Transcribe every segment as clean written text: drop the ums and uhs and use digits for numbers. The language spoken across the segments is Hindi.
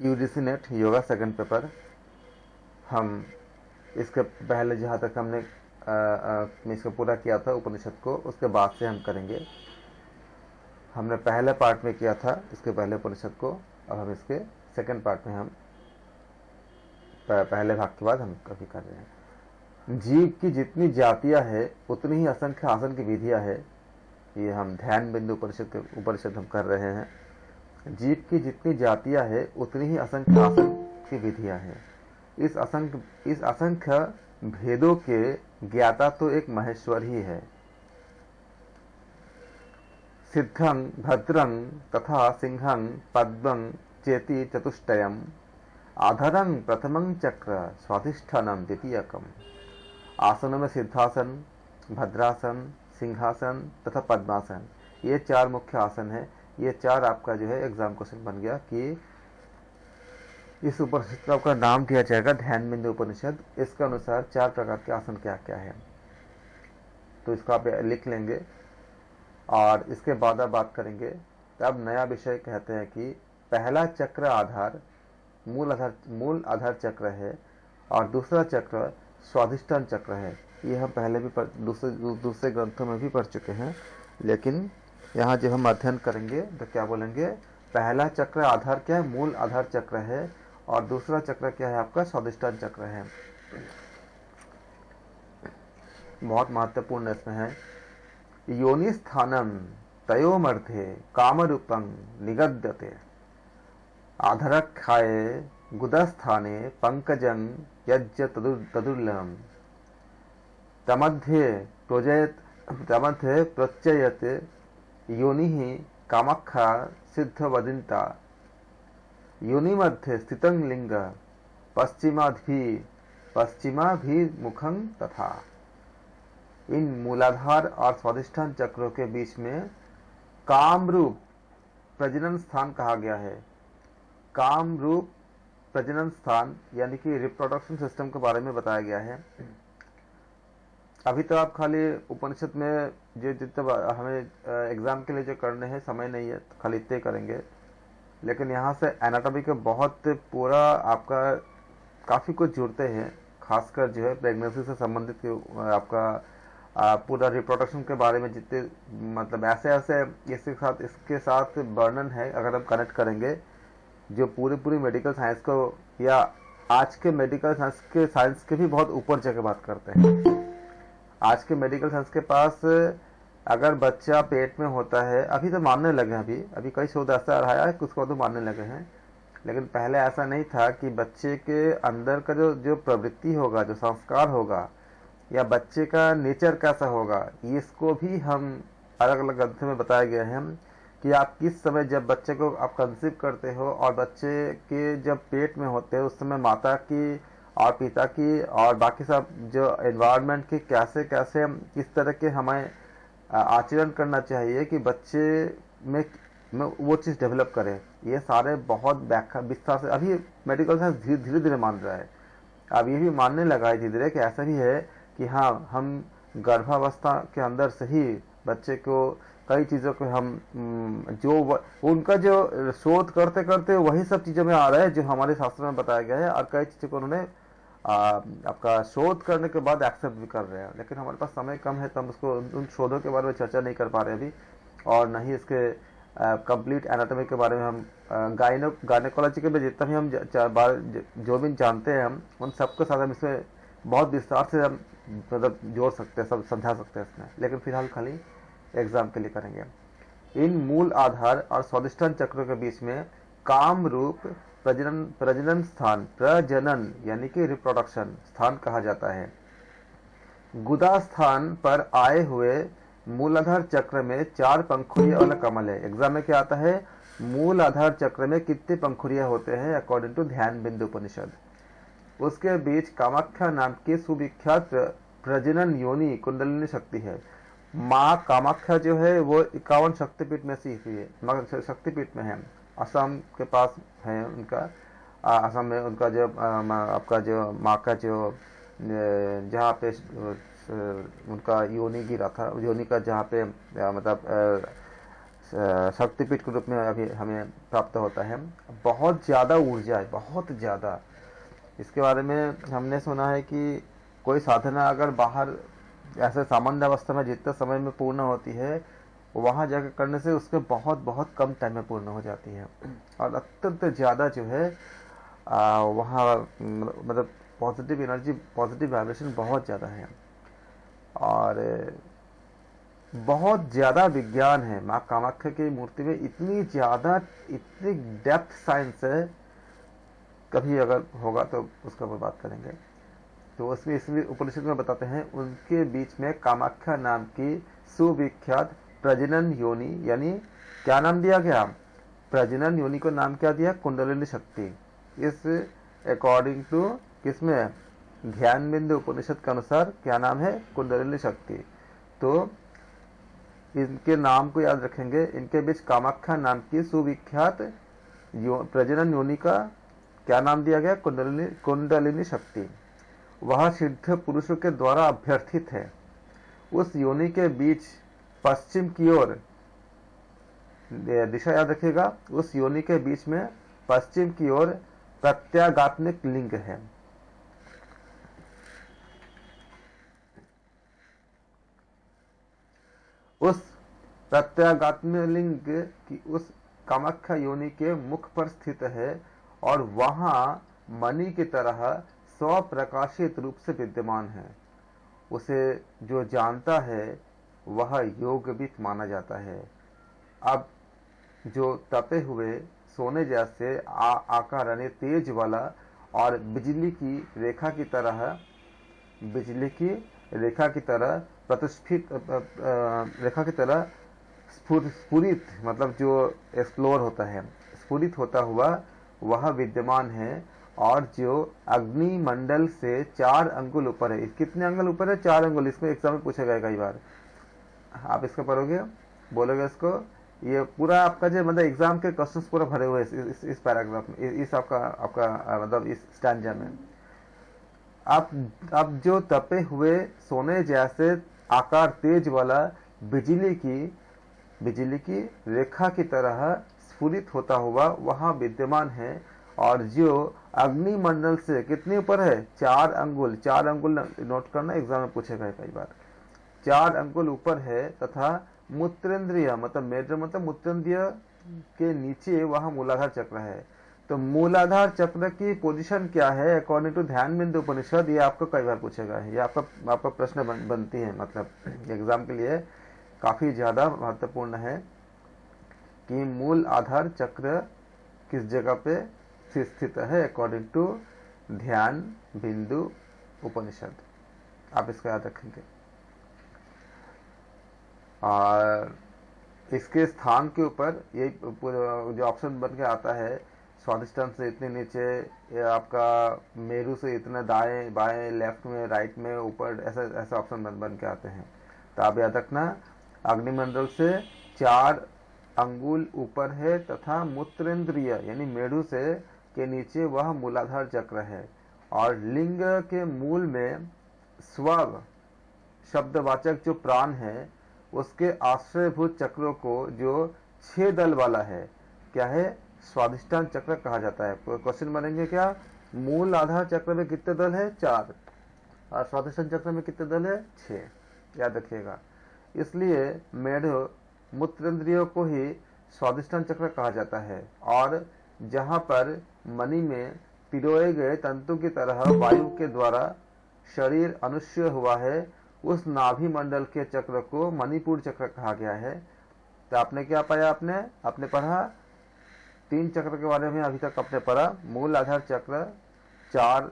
UGC net yoga second paper. हम इसके पहले जहाँ तक हमने इसको पूरा किया था उपनिषद को, उसके बाद से हम करेंगे। हमने पहले पार्ट में किया था इसके पहले उपनिषद को, अब हम इसके सेकंड पार्ट में हम पहले भाग के बाद हम कभी कर रहे हैं। जीव की जितनी जातियां है उतनी ही असंख्य आसन की विधियां है। ये हम ध्यान बिंदु उपनिषद हम कर रहे हैं। जीव की जितनी जातियां है उतनी ही असंख्य आसन की विधियां हैं। इस असंख्य भेदों के ज्ञाता तो एक महेश्वर ही है। सिद्धं भद्रं तथा सिंहं पद्मं चेति चतुष्टयम् आधारं प्रथमं चक्र स्वाधिष्ठानं द्वितीयकम्। आसनों में सिद्धासन, भद्रासन, सिंहासन तथा पद्मासन, ये 4 मुख्य आसन है। ये 4 आपका जो है एग्जाम क्वेश्चन बन गया कि इस उपनिषद का आपका नाम दिया जाएगा ध्यान बिंदु उपनिषद। इसके अनुसार 4 प्रकार के आसन क्या क्या है, तो इसको आप लिख लेंगे और इसके बाद आप बात करेंगे। तो अब नया विषय कहते हैं कि पहला चक्र आधार मूल आधार चक्र है और दूसरा चक्र स्वाधिष्ठान चक्र है। ये हम पहले भी दूसरे ग्रंथों में भी पढ़ चुके हैं, लेकिन यहाँ जब हम अध्ययन करेंगे तो क्या बोलेंगे, पहला चक्र आधार क्या है, मूल आधार चक्र है और दूसरा चक्र क्या है आपका, स्वाधिष्ठान चक्र है। बहुत महत्वपूर्ण इसमें है। योनि स्थानम तयोमर्थे कामरूपं निगद्यते आधरक्षाये गुदस्थाने पंकजं यज्ञ तदुर्लभम् तमध्ये प्रत्ययत योनिः कामाख्या सिद्धवदिन्ता योनि मध्ये स्थितं लिंग पश्चिमाभिमुखं तथा। इन मूलाधार और स्वाधिष्ठान चक्रों के बीच में कामरूप प्रजनन स्थान कहा गया है। कामरूप प्रजनन स्थान यानी कि रिप्रोडक्शन सिस्टम के बारे में बताया गया है। अभी तो आप खाली उपनिषद में जो जितना हमें एग्जाम के लिए जो करने हैं समय नहीं है, तो खाली इतने करेंगे, लेकिन यहाँ से एनाटॉमी के बहुत पूरा आपका काफ़ी कुछ जुड़ते हैं। खासकर जो है प्रेगनेंसी से संबंधित आपका पूरा रिप्रोडक्शन के बारे में जितने मतलब ऐसे इसके साथ वर्णन है। अगर हम कनेक्ट करेंगे जो पूरी मेडिकल साइंस को या आज के मेडिकल साइंस के भी बहुत ऊपर जाके बात करते हैं। आज के मेडिकल साइंस के पास अगर बच्चा पेट में होता है, अभी तो मानने लगे हैं, अभी कई शोध ऐसा रहा है कि उसको तो मानने लगे हैं, लेकिन पहले ऐसा नहीं था कि बच्चे के अंदर का जो प्रवृत्ति होगा, जो संस्कार होगा या बच्चे का नेचर कैसा होगा, इसको भी हम अलग अलग ग्रंथों में बताया गया है कि आप किस समय जब बच्चे को आप कंसीव करते हो और बच्चे के जब पेट में होते हैं उस समय माता की और पिता की और बाकी सब जो एनवायरनमेंट की कैसे किस तरह के हमें आचरण करना चाहिए कि बच्चे में वो चीज़ डेवलप करे। ये सारे बहुत व्याख्या विस्तार से अभी मेडिकल साइंस धीरे धीरे मान रहा है। अब ये भी मानने लगा है धीरे धीरे कि ऐसा भी है कि हाँ, हम गर्भावस्था के अंदर से ही बच्चे को कई चीज़ों को हम जो उनका जो शोध करते करते वही सब चीज़ों में आ रहा है जो हमारे शास्त्र में बताया गया है, और कई चीज़ों को उन्होंने आपका शोध करने के बाद एक्सेप्ट भी कर रहे हैं। लेकिन हमारे पास समय कम है तो हम उसको उन शोधों के बारे में चर्चा नहीं कर पा रहे अभी, और न ही इसके कंप्लीट एनाटॉमी के बारे में हम गायनेकोलॉजी के में जितना भी हम जो भी जानते हैं हम उन सबके साथ हम इसमें बहुत विस्तार से हम मतलब जोड़ सकते हैं, सब समझा सकते हैं इसमें, लेकिन फिलहाल खाली एग्जाम के लिए करेंगे। इन मूल आधार और स्वाधिष्ठान चक्रों के बीच में काम रूप प्रजनन स्थान, प्रजनन यानी कि रिप्रोडक्शन स्थान कहा जाता है। गुदा स्थान पर आए हुए मूलाधार चक्र में 4 पंखुड़ियां वाला कमल है। एग्जाम में क्या आता है, मूल आधार चक्र में कितने पंखुड़ियां होते हैं अकॉर्डिंग टू ध्यान बिंदु उपनिषद। उसके बीच कामाख्या नाम की सुविख्यात प्रजनन योनि कुंडलिनी शक्ति है। माँ कामाख्या जो है वो 51 शक्तिपीठ में से ही है, शक्तिपीठ में है, असम के पास है उनका। असम में उनका जो आपका जो माँ का जो जहाँ पे उनका योनि गिरा था, योनि का जहाँ पे मतलब शक्तिपीठ के रूप में अभी हमें प्राप्त होता है। बहुत ज़्यादा ऊर्जा है, बहुत ज़्यादा। इसके बारे में हमने सुना है कि कोई साधना अगर बाहर ऐसे सामान्य अवस्था में जितने समय में पूर्ण होती है, वहाँ जाकर करने से उसके बहुत बहुत कम टाइम में पूर्ण हो जाती है। और अत्यंत ज़्यादा जो है वहाँ मतलब पॉजिटिव एनर्जी, पॉजिटिव वाइब्रेशन बहुत ज़्यादा है और बहुत ज़्यादा विज्ञान है। माँ कामाख्या की मूर्ति में इतनी ज़्यादा, इतनी डेप्थ साइंस है। कभी अगर होगा तो उसका ऊपर बात करेंगे। तो उसमें इसमें उपनिषद में बताते हैं, उनके बीच में कामाख्या नाम की सुविख्यात प्रजनन योनि, यानी क्या नाम दिया गया? प्रजनन योनि को नाम क्या दिया? कुंडलिनी शक्ति। इस अकॉर्डिंग टू किसमें? ध्यान बिंदु उपनिषद के अनुसार क्या नाम है? कुंडलिनी शक्ति। तो इनके नाम को याद रखेंगे। इनके बीच कामाख्या नाम की सुविख्यात प्रजनन योनि का क्या नाम दिया गया? कुंडलिनी शक्ति। वह सिद्ध पुरुषों के द्वारा अभ्यर्थित है। उस योनि के बीच पश्चिम की ओर, दिशा याद रखिएगा, उस योनि के बीच में पश्चिम की ओर प्रत्यागात्मिक लिंग है। उस प्रत्यागात्मिक लिंग की उस कामाख्या योनि के मुख पर स्थित है और वहां मणि की तरह स्वप्रकाशित रूप से विद्यमान है। उसे जो जानता है वह योगविद माना जाता है। अब जो तपे हुए सोने जैसे आकार यानी तेज वाला और बिजली की रेखा की तरह प्रतिष्ठित रेखा की तरह स्फुरित, मतलब जो एक्सप्लोर होता है, स्फुरित होता हुआ वह विद्यमान है और जो अग्नि मंडल से 4 अंगुल ऊपर है। कितने अंगुल ऊपर है? 4 अंगुल। इसको एग्जाम में पूछा गया कई बार। आप इसको पढ़ोगे, बोलोगे इसको, ये पूरा आपका जो मतलब एग्जाम के क्वेश्चंस पूरा भरे हुए इस पैराग्राफ में, इस आपका मतलब इस स्टैंजा में। अब जो तपे हुए सोने जैसे आकार तेज वाला बिजली की रेखा की तरह स्फुरित होता हुआ वहां विद्यमान है और जो अग्नि मंडल से कितने ऊपर है? 4 अंगुल। 4 अंगुल नोट करना, एग्जाम में पूछेगा कई बार। 4 अंगुल ऊपर है तथा मूत्रेंद्रिय मतलब मेढ्र मतलब मूत्रेंद्रिय के नीचे वहां मूलाधार चक्र है। तो मूलाधार चक्र की पोजीशन क्या है अकॉर्डिंग टू ध्यान बिंदु उपनिषद? ये आपको कई बार पूछेगा। ये आपका प्रश्न बनती है, मतलब एग्जाम के लिए काफी ज्यादा महत्वपूर्ण है कि मूल आधार चक्र किस जगह पे स्थित है अकॉर्डिंग टू ध्यान बिंदु उपनिषद। आप इसका याद रखेंगे। और इसके स्थान के ऊपर ये जो ऑप्शन बन के आता है, स्वादिष्टान से इतने नीचे, ये आपका मेरू से इतना दाएं बाएं, लेफ्ट में, राइट में, ऊपर, ऐसा ऑप्शन बन के आते हैं। तो आप याद रखना, अग्निमंडल से 4 अंगुल ऊपर है तथा मूत्रेंद्रिय यानी मेरू से के नीचे वह मूलाधार चक्र है और लिंग के मूल में स्व शब्दवाचक जो प्राण है उसके आश्रयभूत चक्रों को जो 6 दल वाला है, क्या है? स्वादिष्टान चक्र कहा जाता है। क्वेश्चन बनेंगे क्या? मूल आधार चक्र में कितने दल है? 4। और स्वादिष्टान चक्र में कितने दल है? 6। याद रखिएगा। इसलिए मेढो मूत्रेंद्रियों को ही स्वादिष्टान चक्र कहा जाता है और जहां पर मणि में पिरोए गए तंतु की तरह वायु के द्वारा शरीर अनुष्य हुआ है, उस नाभि मंडल के चक्र को मणिपुर चक्र कहा गया है। तो आपने क्या पाया? आपने पढ़ा 3 चक्र के बारे में अभी तक आपने पढ़ा। मूल आधार चक्र 4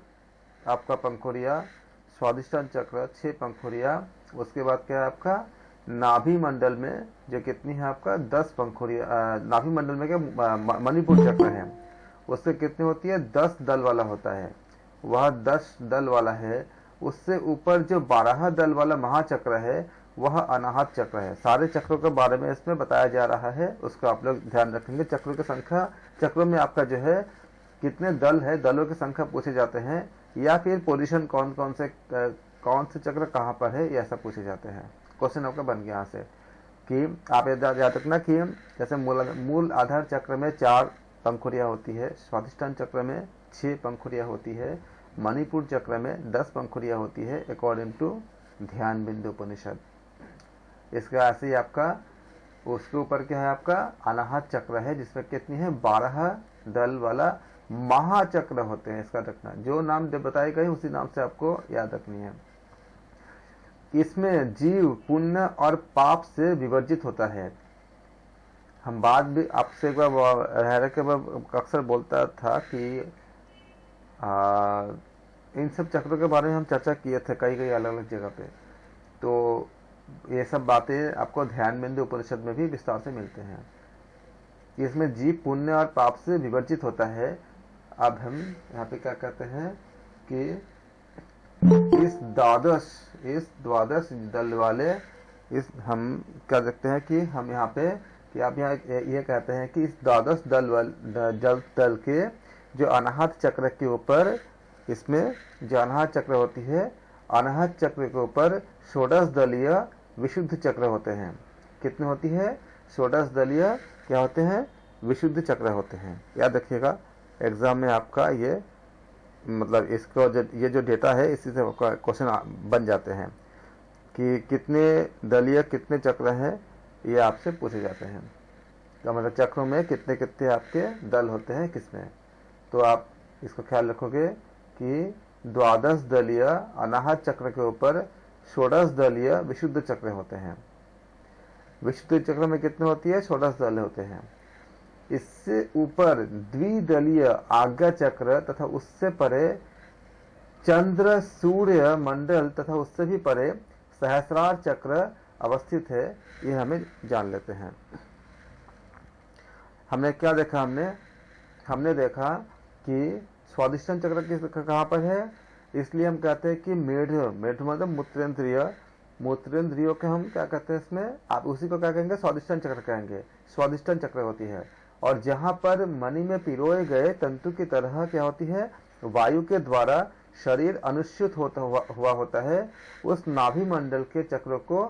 आपका पंखुड़िया, स्वादिष्टान चक्र 6 पंखुड़िया, उसके बाद क्या है आपका नाभि मंडल में जो कितनी है आपका 10 पंखुड़िया। नाभि मंडल में क्या मणिपुर चक्र है, उससे कितनी होती है? 10 दल वाला होता है। वह 10 दल वाला है। उससे ऊपर जो 12 दल वाला महाचक्र है वह अनाहत चक्र है। सारे चक्रों के बारे में इसमें बताया जा रहा है, उसका आप लोग ध्यान रखेंगे। चक्रों की संख्या, चक्रों में आपका जो है कितने दल है, दलों की संख्या पूछे जाते हैं, या फिर पोजीशन कौन से चक्र कहाँ पर है, ये ऐसा पूछे जाते हैं। क्वेश्चन आपका बन गया यहाँ से। कि आप याद रखना कि जैसे मूल आधार चक्र में 4 पंखुड़ियाँ होती है, स्वाधिष्ठान चक्र में 6 पंखुड़ियाँ होती है, मणिपुर चक्र में 10 पंखुड़ियाँ होती है अकॉर्डिंग टू ध्यान बिंदु उपनिषद। इसका ऐसे ही आपका उसके ऊपर क्या है, आपका अनाहत चक्र है जिसमें कितनी है 12 दल वाला महाचक्र होते हैं। इसका रखना, जो नाम बताए गए उसी नाम से आपको याद रखनी है। इसमें जीव पुण्य और पाप से विवर्जित होता है। हम बात भी आपसे एक बार अक्सर बोलता था कि इन सब चक्रों के बारे में हम चर्चा किए थे कई अलग अलग जगह पे, तो ये सब बातें आपको ध्यान बिंदु उपनिषद में भी विस्तार से मिलते हैं। इसमें जीव पुण्य और पाप से विवर्जित होता है। अब हम यहाँ पे क्या कहते हैं कि इस द्वादश दल वाले हम क्या देखते हैं कि हम यहाँ पे कि आप यहाँ ये कहते हैं कि इस द्वादश दल के जो अनाहत चक्र के ऊपर, इसमें जो अनाहत चक्र होती है, अनाहत चक्र के ऊपर षोडश दलीय विशुद्ध चक्र होते हैं। कितने होती है? षोडश दलीय क्या होते हैं? विशुद्ध चक्र होते हैं। याद रखिएगा, एग्जाम में आपका ये मतलब इसको ये जो डेटा है इसी से क्वेश्चन बन जाते हैं कि कितने दलीय कितने चक्र हैं, ये आपसे पूछे जाते हैं। तो मतलब चक्रों में कितने कितने आपके दल होते हैं किसमें, तो आप इसको ख्याल रखोगे कि द्वादश दलीय अनाहत चक्र के ऊपर षोडश दलीय विशुद्ध चक्र होते हैं। विशुद्ध चक्र में कितने होती है? षोडश दल होते हैं। इससे ऊपर द्विदलीय आज्ञा चक्र तथा उससे परे चंद्र सूर्य मंडल तथा उससे भी परे सहस्रार चक्र अवस्थित है। ये हमें जान लेते हैं। हमने क्या देखा? हमने देखा कि स्वादिष्टान चक्र कहाँ पर है, इसलिए हम कहते हैं कि मेढ मतलब मूत्रेंद्रियों के हम क्या कहते हैं इसमें, आप उसी को क्या कहेंगे? स्वादिष्टान चक्र कहेंगे। स्वादिष्टान चक्र होती है। और जहां पर मणि में पिरोए गए तंतु की तरह क्या होती है, वायु के द्वारा शरीर अनुच्युत हुआ होता है, उस नाभि मंडल के चक्र को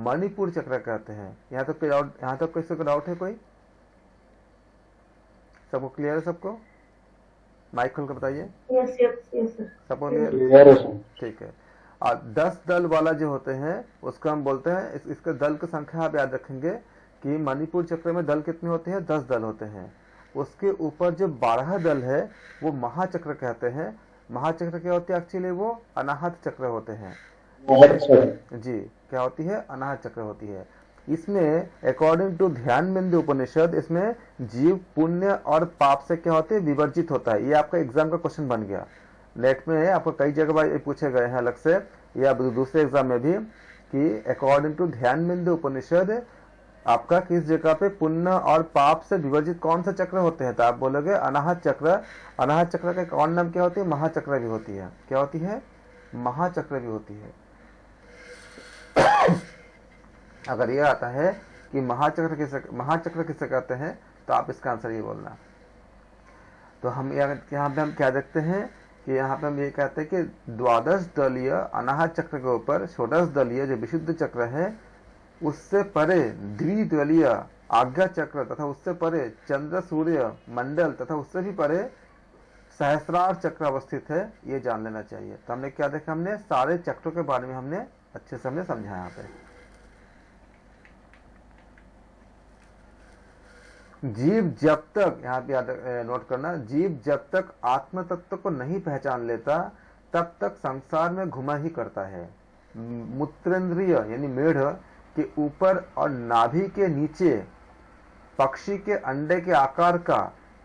मणिपुर चक्र कहते हैं। यहाँ तक किसी को डाउट है? कोई सबको क्लियर है? सबको माइक खोल कर बताइए। यस सबको क्लियर है? ठीक है। और 10 दल वाला जो होते हैं उसको हम बोलते हैं, इसके दल की संख्या आप याद रखेंगे कि मणिपुर चक्र में दल कितने होते हैं? 10 दल होते हैं। उसके ऊपर जो 12 दल है वो महाचक्र कहते हैं। महाचक्र क्या होती है? एक्चुअली वो अनाहत चक्र होते हैं जी। क्या होती है? अनाहत चक्र होती है। इसमें अकॉर्डिंग टू ध्यान बिंदु उपनिषद इसमें जीव पुण्य और पाप से क्या होते हैं? विवर्जित होता है। ये आपका एग्जाम का क्वेश्चन बन गया। नेट में आपको कई जगह पूछे गए हैं अलग से, या दूसरे एग्जाम में भी, कि अकॉर्डिंग टू ध्यान बिंदु उपनिषद आपका किस जगह पे पुण्य और पाप से विवर्जित कौन सा चक्र होते हैं? तो आप बोलोगे अनाहत चक्र। अनाहत चक्र का एक और नाम क्या होती है? महाचक्र भी होती है। क्या होती है? महाचक्र भी होती है। अगर ये आता है कि महाचक्र किसे कहते हैं, तो आप इसका आंसर ये बोलना। तो हम यहाँ पे हम क्या देखते हैं कि यहाँ पे हम ये कहते हैं कि द्वादश दलीय अनाहत चक्र के ऊपर षोडश दलीय जो विशुद्ध चक्र है, उससे परे द्विदलीय आज्ञा चक्र तथा उससे परे चंद्र सूर्य मंडल तथा उससे भी परे सहस्रार चक्र अवस्थित है। ये जान लेना चाहिए। तो हमने क्या देखा? हमने सारे चक्रों के बारे में हमने अच्छे से समझा। यहाँ पे जीव जब तक, यहाँ पे याद नोट करना, जीव जब तक आत्म तत्व को नहीं पहचान लेता तब तक संसार में घुमा ही करता है। मूत्रेंद्रिय यानी मेढ के ऊपर और नाभि के नीचे पक्षी के अंडे के आकार का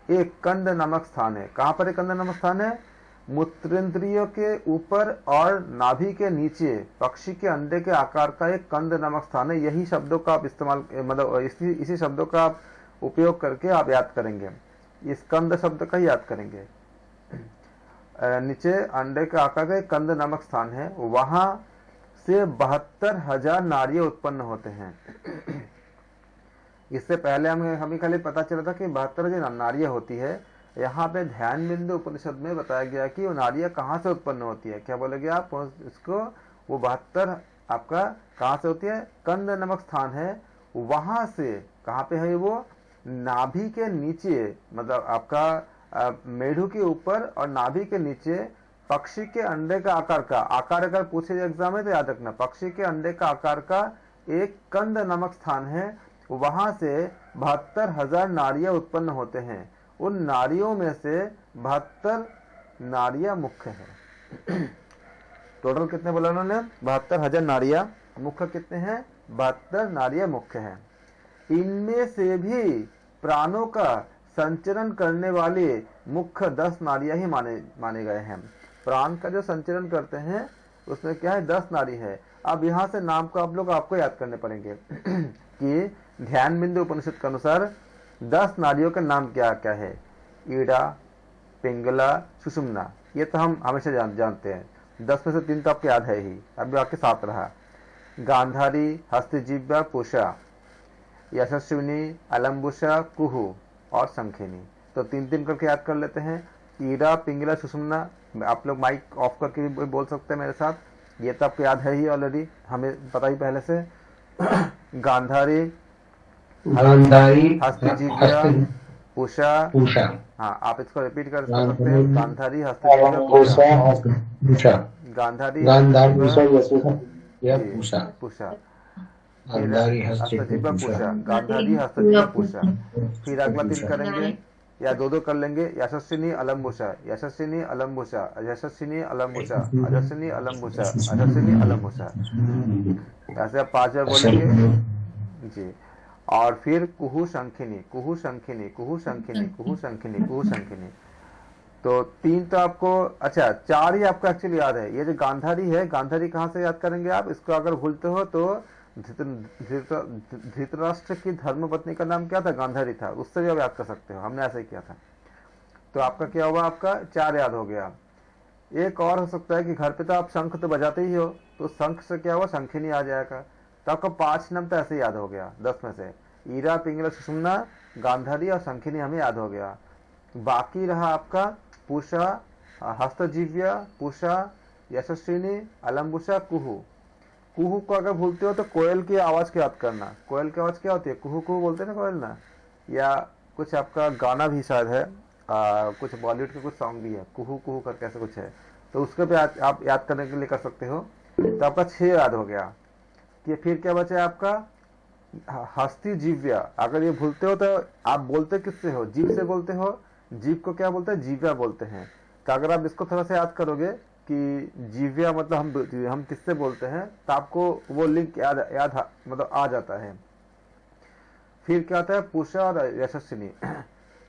एक कंद नामक स्थान है। कहाँ पर एक कंद नामक स्थान है? मूत्रेंद्रियों के ऊपर और नाभि के नीचे पक्षी के अंडे के आकार का एक कंद नामक स्थान है। यही शब्दों का आप इस्तेमाल, मतलब इसी शब्दों का आप उपयोग करके आप याद करेंगे। इस कंद शब्द का ही याद करेंगे। नीचे अंडे के आकार का एक कंद नामक स्थान है, वहां से 72,000 नारियां उत्पन्न होते हैं। इससे पहले हमें खाली पता चला था कि 72,000 नारियां होती है। यहाँ पे ध्यान बिंदु उपनिषद में बताया गया कि वो नारियां कहाँ से उत्पन्न होती है। क्या बोलोगे आप इसको? वो 72 आपका कहाँ से होती है? कंद नामक स्थान है, वहां से कहाँ पे है वो, नाभि के नीचे, मतलब आपका मेढू के ऊपर और नाभि के नीचे पक्षी के अंडे का आकार अगर पूछे एग्जाम में तो याद रखना, पक्षी के अंडे का आकार का एक कंद नामक स्थान है, वहां से 72,000 नाड़ियां उत्पन्न होते हैं। उन नाड़ियों में से 72 नाड़ियां मुख्य है। टोटल कितने बोला उन्होंने, 72,000 नाड़ियां। मुख्य कितने हैं, 72 नाड़ियां मुख्य हैं। इनमें से भी प्राणों का संचरण करने वाले मुख्य 10 नाड़ियां ही माने गए हैं। प्राण का जो संचरण करते हैं उसमें क्या है, 10 नाड़ी है। अब यहाँ से नाम को आप लोग आपको याद करने पड़ेंगे कि ध्यान बिंदु उपनिषद के अनुसार 10 नाड़ियों का नाम क्या क्या है, ईड़ा, पिंगला, सुषुम्ना, ये तो हम हमेशा जानते हैं। 10 में से 3 तो आपको याद है ही, अभी आपके साथ रहा। गांधारी, हस्तजीवा, पूषा, यशस्विनी, अलम्बुषा, कुहू और शंखिनी। तो 3-3 करके याद कर लेते हैं। ईड़ा, पिंगला, सुषुम्ना, आप लोग माइक ऑफ करके भी बोल सकते हैं मेरे साथ, ये तो आपको याद है ही ऑलरेडी, हमें पता ही पहले से। गांधारी, हस्तजीवा, पूषा, हाँ आप इसको रिपीट कर सकते हैं, गांधारी, हस्तजीवा, पूषा, गांधारी, पूषा, हस्तजीवा, पूषा, गांधारी, हस्तजीवा, पूषा। फिर अगला 3 करेंगे या 2-2 कर लेंगे, यशस्विनी, अलम्बुषा, यशस्विनी, अलम्बुषा, यशस्विनी, अलम्बुषा, यशस्विनी, अलम्बुषा, यशस्विनी, अलम्बुषा। ऐसे आप 5 बार बोलेंगे जी। और फिर कुहू शंखिनी, कुहू शंखिनी, कुहू शंखिनी, कुहू शंखिनी, कुहू शंखिनी। तो 3 तो आपको, अच्छा 4 ही आपको एक्चुअली याद है। ये जो गांधारी है, गांधारी कहाँ से याद करेंगे आप, इसको अगर भूलते हो तो धृतराष्ट्र की धर्मपत्नी का नाम क्या था, गांधारी था, उससे भी आप याद कर सकते हो, हमने ऐसे ही किया था। तो आपका क्या हुआ, आपका 4 याद हो गया। एक और हो सकता है कि घर पे तो आप शंख तो बजाते ही हो, तो शंख से क्या हुआ, शंखिनी आ जाएगा, तो आपका 5 नाम तो ऐसे याद हो गया 10 में से। ईरा, पिंगला, सुषुम्ना, गांधारी और शंखिनी हमें याद हो गया। बाकी रहा आपका पूषा, हस्तजीव्य, पूषा, यशस्विनी, अलम्बुषा, कुहू। कुहू को अगर भूलते हो तो कोयल की आवाज को याद करना। कोयल की आवाज क्या होती है, कुहू कुहू बोलते हैं ना कोयल ना, या कुछ आपका गाना भी शायद है, कुछ बॉलीवुड के कुछ सॉन्ग भी है, कुहू कुहू करके ऐसा कुछ है, तो उसको भी आप याद करने के लिए कर सकते हो। तो आपका 6 याद हो गया। कि फिर क्या बचा आपका, हस्ती जीव्या। अगर ये भूलते हो तो आप बोलते किससे हो, जीव से बोलते हो। जीव को क्या बोलते हैं, जीव्या बोलते हैं। तो अगर आप इसको थोड़ा सा याद करोगे कि जीव्या मतलब हम किससे बोलते हैं, तो आपको वो लिंक याद मतलब आ जाता है। फिर क्या आता है, पूषा और यशस्विनी।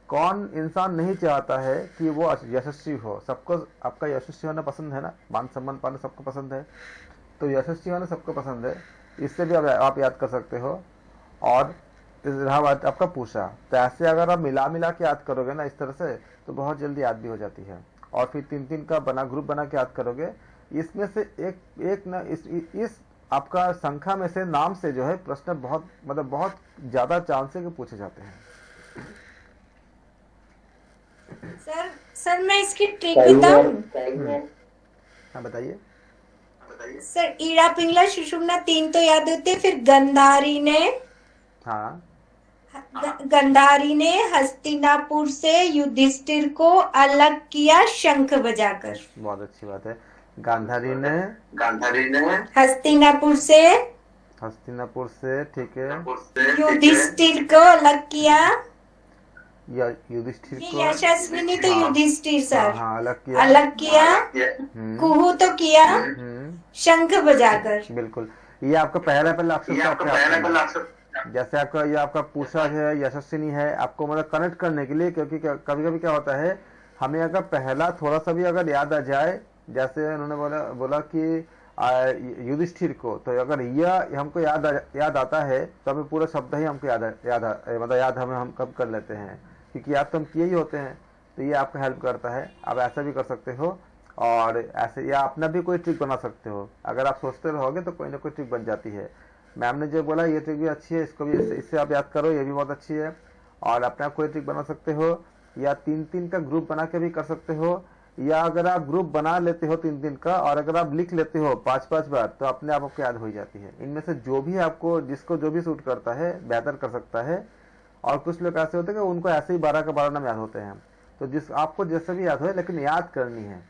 कौन इंसान नहीं चाहता है कि वो यशस्वी हो, सबको आपका यशस्वी होना पसंद है ना, मान सम्मान पाना सबको पसंद है, तो यशस्वी होना सबको पसंद है, इससे भी आप याद कर सकते हो। और रहा बात आपका पूषा, तो ऐसे अगर आप मिला के याद करोगे ना इस तरह से, तो बहुत जल्दी याद भी हो जाती है। और फिर 3-3 का ग्रुप बना के याद करोगे। इसमें से एक ना इस आपका संख्या में से नाम से जो है प्रश्न बहुत ज्यादा चांस है कि पूछे जाते हैं। सर मैं इसकी ट्रिक बताऊं? हाँ बताइए। सर ईड़ा, पिंगला, सुषुम्ना 3 तो याद होते, फिर गंधारी ने हस्तिनापुर से युधिष्ठिर को अलग किया शंख बजाकर। बहुत अच्छी बात है। गांधारी ने हस्तिनापुर से ठीक है, युधिष्ठिर को अलग किया, या युधिष्ठिर को, यशस्विनी तो युधिष्ठिर सर, हाँ, अलग किया, कुहू तो किया, शंख बजाकर। बिल्कुल। ये आपका पहला अक्षर, जैसे आपका ये आपका पूषा है, यशस्विनी है, आपको मतलब कनेक्ट करने के लिए, क्योंकि कभी कभी क्या होता है, हमें अगर पहला थोड़ा सा भी अगर याद आ जाए, जैसे उन्होंने बोला कि युधिष्ठिर को, तो अगर यह हमको याद आता है तो हमें पूरा शब्द ही हमको याद हम कब कर लेते हैं, क्योंकि याद तो हम किए ही होते हैं। तो ये आपका हेल्प करता है। आप ऐसा भी कर सकते हो, और ऐसे या अपना भी कोई ट्रिक बना सकते हो। अगर आप सोचते रहोगे तो कोई ना कोई ट्रिक बन जाती है। मैम ने जो बोला ये ट्रिक भी अच्छी है, इसको भी इससे आप याद करो, ये भी बहुत अच्छी है। और अपना कोई ट्रिक बना सकते हो, या 3-3 का ग्रुप बना के भी कर सकते हो, या अगर आप ग्रुप बना लेते हो 3 का और अगर आप लिख लेते हो 5-5 बार तो अपने आप आपको याद हो जाती है। इनमें से जो भी आपको, जिसको जो भी सूट करता है बेहतर कर सकता है। और कुछ लोग ऐसे होते हैं कि उनको ऐसे ही 12 का 12 नाम याद होते हैं। तो जिस आपको जैसे भी याद हो, लेकिन याद करनी है।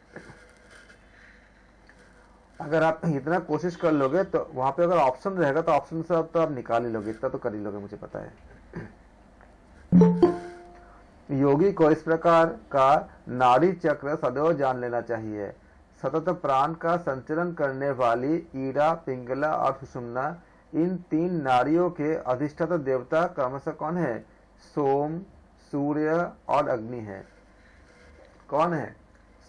अगर आप इतना कोशिश कर लोगे तो वहां पे अगर ऑप्शन रहेगा तो ऑप्शन से तो आप निकाल ही लोगे, इतना तो कर ही लोगे, मुझे पता है। योगी को इस प्रकार का नाड़ी चक्र सदैव जान लेना चाहिए। सतत प्राण का संचरण करने वाली ईड़ा, पिंगला और सुषुम्ना, इन 3 नाड़ियों के अधिष्ठाता देवता क्रमशः कौन है? सोम, सूर्य और अग्नि है। कौन है?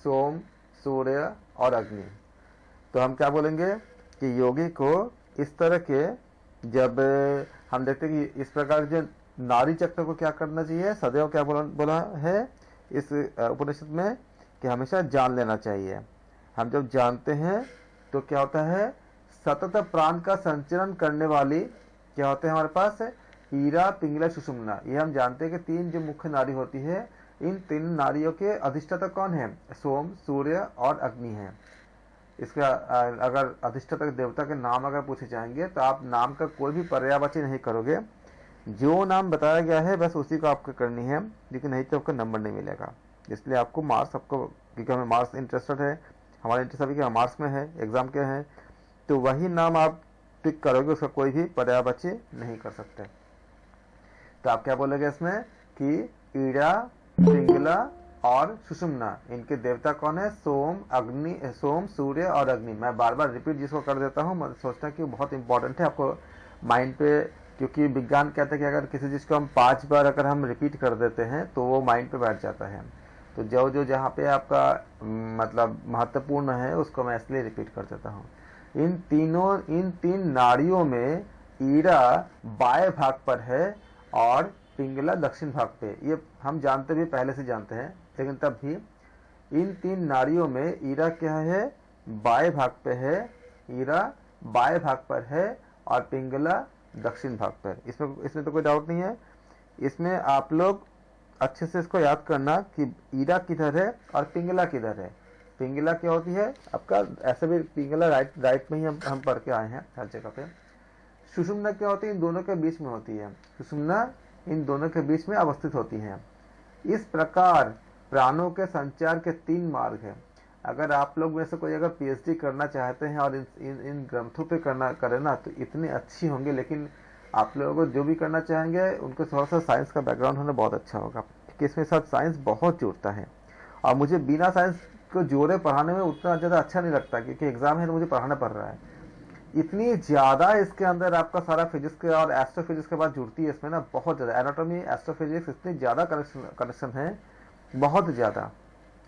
सोम, सूर्य और अग्नि। तो हम क्या बोलेंगे कि योगी को इस तरह के, जब हम देखते हैं कि इस प्रकार जो नाड़ी चक्र को क्या करना चाहिए, सदैव क्या बोला है इस उपनिषद में कि हमेशा जान लेना चाहिए। हम जब जानते हैं तो क्या होता है, सतत प्राण का संचरण करने वाली क्या होते हैं हमारे पास, ईड़ा, पिंगला, सुषुम्ना। ये हम जानते हैं कि 3 जो मुख्य नाड़ी होती है, इन 3 नाड़ियों के अधिष्ठाता कौन है? सोम, सूर्य और अग्नि है। इसका अगर अधिष्ठाता देवता के नाम अगर पूछे जाएंगे तो आप नाम का कोई भी पर्यायवाची नहीं करोगे, जो नाम बताया गया है बस उसी को आपको करनी है, लेकिन नहीं तो आपको नंबर नहीं मिलेगा। इसलिए आपको मार्क्स, आपको क्योंकि हमें मार्क्स इंटरेस्टेड है, हमारा इंटरेस्ट अभी क्या मार्क्स में है, एग्जाम के है, तो वही नाम आप टिक करोगे, उसका कोई भी पर्यायवाची नहीं कर सकते। तो आप क्या बोलोगे इसमें कि ईड़ा, पिंगला और सुषुम्ना, इनके देवता कौन है? सोम, अग्नि, सोम, सूर्य और अग्नि। मैं बार बार रिपीट जिसको कर देता हूँ, मैं सोचता हूँ कि बहुत इंपॉर्टेंट है आपको माइंड पे, क्योंकि विज्ञान कहते हैं कि अगर किसी चीज को हम 5 बार अगर हम रिपीट कर देते हैं तो वो माइंड पे बैठ जाता है। तो जो जहाँ पे आपका मतलब महत्वपूर्ण है उसको मैं इसलिए रिपीट कर देता हूँ। इन 3 नाड़ियों में ईड़ा बाएं भाग पर है और पिंगला दक्षिण भाग पे। ये हम जानते भी, पहले से जानते हैं, लेकिन तब भी इन 3 नाड़ियों में ईड़ा क्या है? बाएं भाग पे है। ईड़ा बाएं भाग पर है और पिंगला दक्षिण भाग पर। इसमें तो कोई डाउट नहीं है। इसमें आप लोग अच्छे से इसको याद करना कि ईड़ा किधर है और पिंगला किधर है। पिंगला क्या होती है आपका, ऐसे भी पिंगला राइट में ही हम पढ़ के आए हैं हर जगह पे। सुषुम्ना क्या होती है? इन दोनों के बीच में होती है। सुषुम्ना इन दोनों के बीच में अवस्थित होती है। इस प्रकार प्राणों के संचार के 3 मार्ग हैं। अगर आप लोग में से कोई अगर पीएचडी करना चाहते हैं और इन ग्रंथों पे करे ना तो इतनी अच्छी होंगे, लेकिन आप लोगों को जो भी करना चाहेंगे उनको थोड़ा सा साइंस का बैकग्राउंड होना बहुत अच्छा होगा, क्योंकि इसमें साथ साइंस बहुत जुड़ता है। और मुझे बिना साइंस को जोड़े पढ़ाने में उतना ज़्यादा अच्छा नहीं लगता, क्योंकि एग्जाम है तो मुझे पढ़ाना पड़ रहा है। इतनी ज़्यादा इसके अंदर आपका सारा फिजिक्स के और एस्ट्रोफिजिक्स के बाद जुड़ती है इसमें ना, बहुत ज़्यादा एनाटॉमी, एस्ट्रोफिजिक्स, इतनी ज़्यादा कनेक्शन है, बहुत ज़्यादा।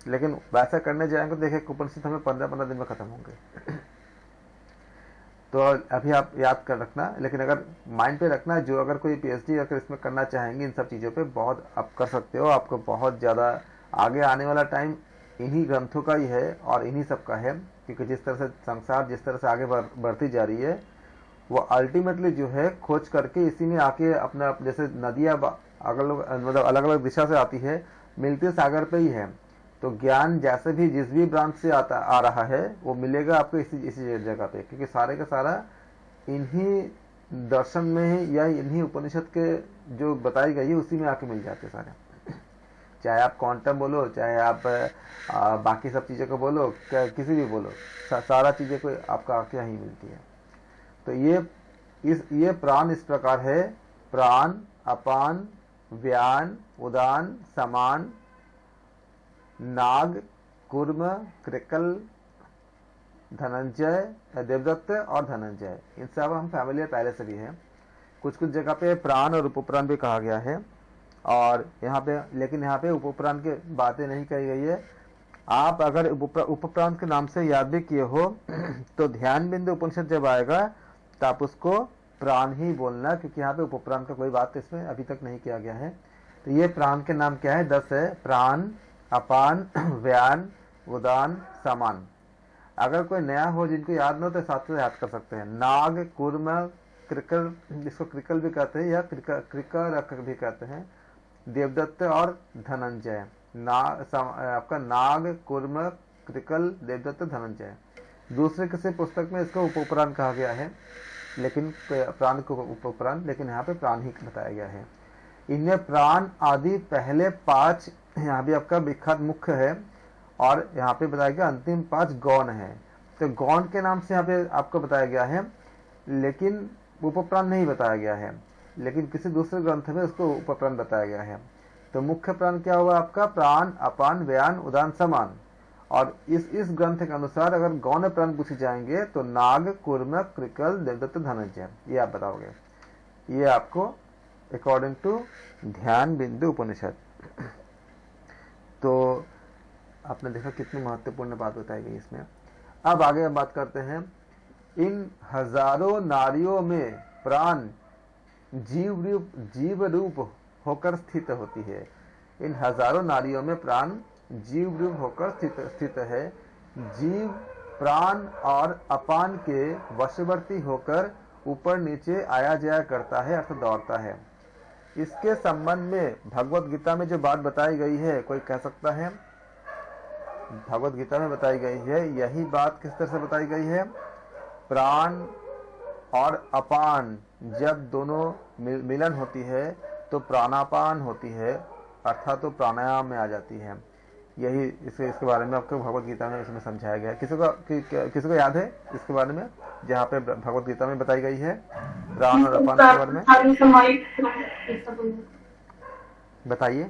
लेकिन वैसा करने जाएंगे तो देखिए उपनिषद हमें 15-15 दिन में खत्म होंगे। तो अभी आप याद कर रखना, लेकिन अगर माइंड पे रखना, जो अगर कोई पीएचडी अगर इसमें करना चाहेंगे इन सब चीज़ों पे, बहुत आप कर सकते हो। आपको बहुत ज़्यादा आगे आने वाला टाइम इन्हीं ग्रंथों का ही है और इन्हीं सब का है, क्योंकि जिस तरह से संसार जिस तरह से आगे बढ़ती जा रही है, वो अल्टीमेटली जो है खोज करके इसी में आके अपना, जैसे नदियाँ मतलब अलग अलग दिशा से आती है, मिलती सागर पे ही है। तो ज्ञान जैसे भी जिस भी ब्रांच से आ रहा है वो मिलेगा आपको इसी जगह पे, क्योंकि सारे का सारा इन्हीं दर्शन में ही या इन्हीं उपनिषद के जो बताई गई है उसी में आके मिल जाते सारे। चाहे आप क्वांटम बोलो, चाहे आप बाकी सब चीज़ों को बोलो, किसी भी बोलो, सारा चीज़ें को आपका आके यहीं मिलती है। तो ये प्राण इस प्रकार है: प्राण, अपान, व्यान, उदान, समान, नाग, कूर्म, कृकल, धनंजय, देवदत्त और धनंजय। इन सब हम फैमिलियर पहले से भी हैं। कुछ जगह पे प्राण और उपप्राण भी कहा गया है, और यहाँ पे, लेकिन यहाँ पे उपप्राण की बातें नहीं कही गई है। आप अगर उपप्राण के नाम से याद भी किए हो तो ध्यान बिंदु उपनिषद जब आएगा तो आप उसको प्राण ही बोलना, क्योंकि यहाँ पे उपप्राण का कोई बात इसमें अभी तक नहीं किया गया है। तो ये प्राण के नाम क्या है? 10 है: प्राण, अपान, व्यान, उदान, समान। अगर कोई नया हो जिनको याद न हो तो साथ में याद कर सकते हैं। नाग, कूर्म, कृकल, जिसको कृकल भी कहते हैं या कृकर भी कहते हैं, देवदत्त और धनंजय। आपका नाग, कूर्म, कृकल, देवदत्त, धनंजय। दूसरे किसी पुस्तक में इसको उपपुराण कहा गया है, लेकिन प्राण को उपपुराण, लेकिन यहाँ पे प्राण ही बताया गया है। इनमें प्राण आदि पहले 5 यहाँ भी आपका विख्यात मुख्य है, और यहाँ पे बताया गया अंतिम 5 गौण है। तो गौण के नाम से यहाँ पे आपको बताया गया है, लेकिन उपप्राण नहीं बताया गया है, लेकिन किसी दूसरे ग्रंथ में उसको उपप्राण बताया गया है। तो मुख्य प्राण क्या हुआ आपका? प्राण, अपान, व्यान, उदान, समान। और इस ग्रंथ के अनुसार अगर गौण प्राण पूछे जाएंगे तो नाग, कूर्म, कृकल, देवदत्त, धनंजय, ये आप बताओगे। ये आपको अकॉर्डिंग टू ध्यान बिंदु उपनिषद। तो आपने देखा कितनी महत्वपूर्ण बात बताई गई इसमें। अब आगे हम बात करते हैं, इन हजारों नारियों में प्राण जीव रूप होकर स्थित होती है। इन हजारों नारियों में प्राण जीव रूप होकर स्थित है। जीव प्राण और अपान के वशवर्ती होकर ऊपर नीचे आया जाया करता है, अर्थात दौड़ता है। इसके संबंध में भगवत गीता में जो बात बताई गई है, कोई कह सकता है? भगवत गीता में बताई गई है, यही बात किस तरह से बताई गई है? प्राण और अपान जब दोनों मिलन होती है तो प्राणापान होती है, अर्थात तो प्राणायाम में आ जाती है। यही इसके बारे में आपको भगवत गीता में इसमें समझाया गया है। किसी को याद है इसके बारे में, जहाँ पे भगवत गीता में बताई गई है प्राण और अपान के बारे में? बताइए।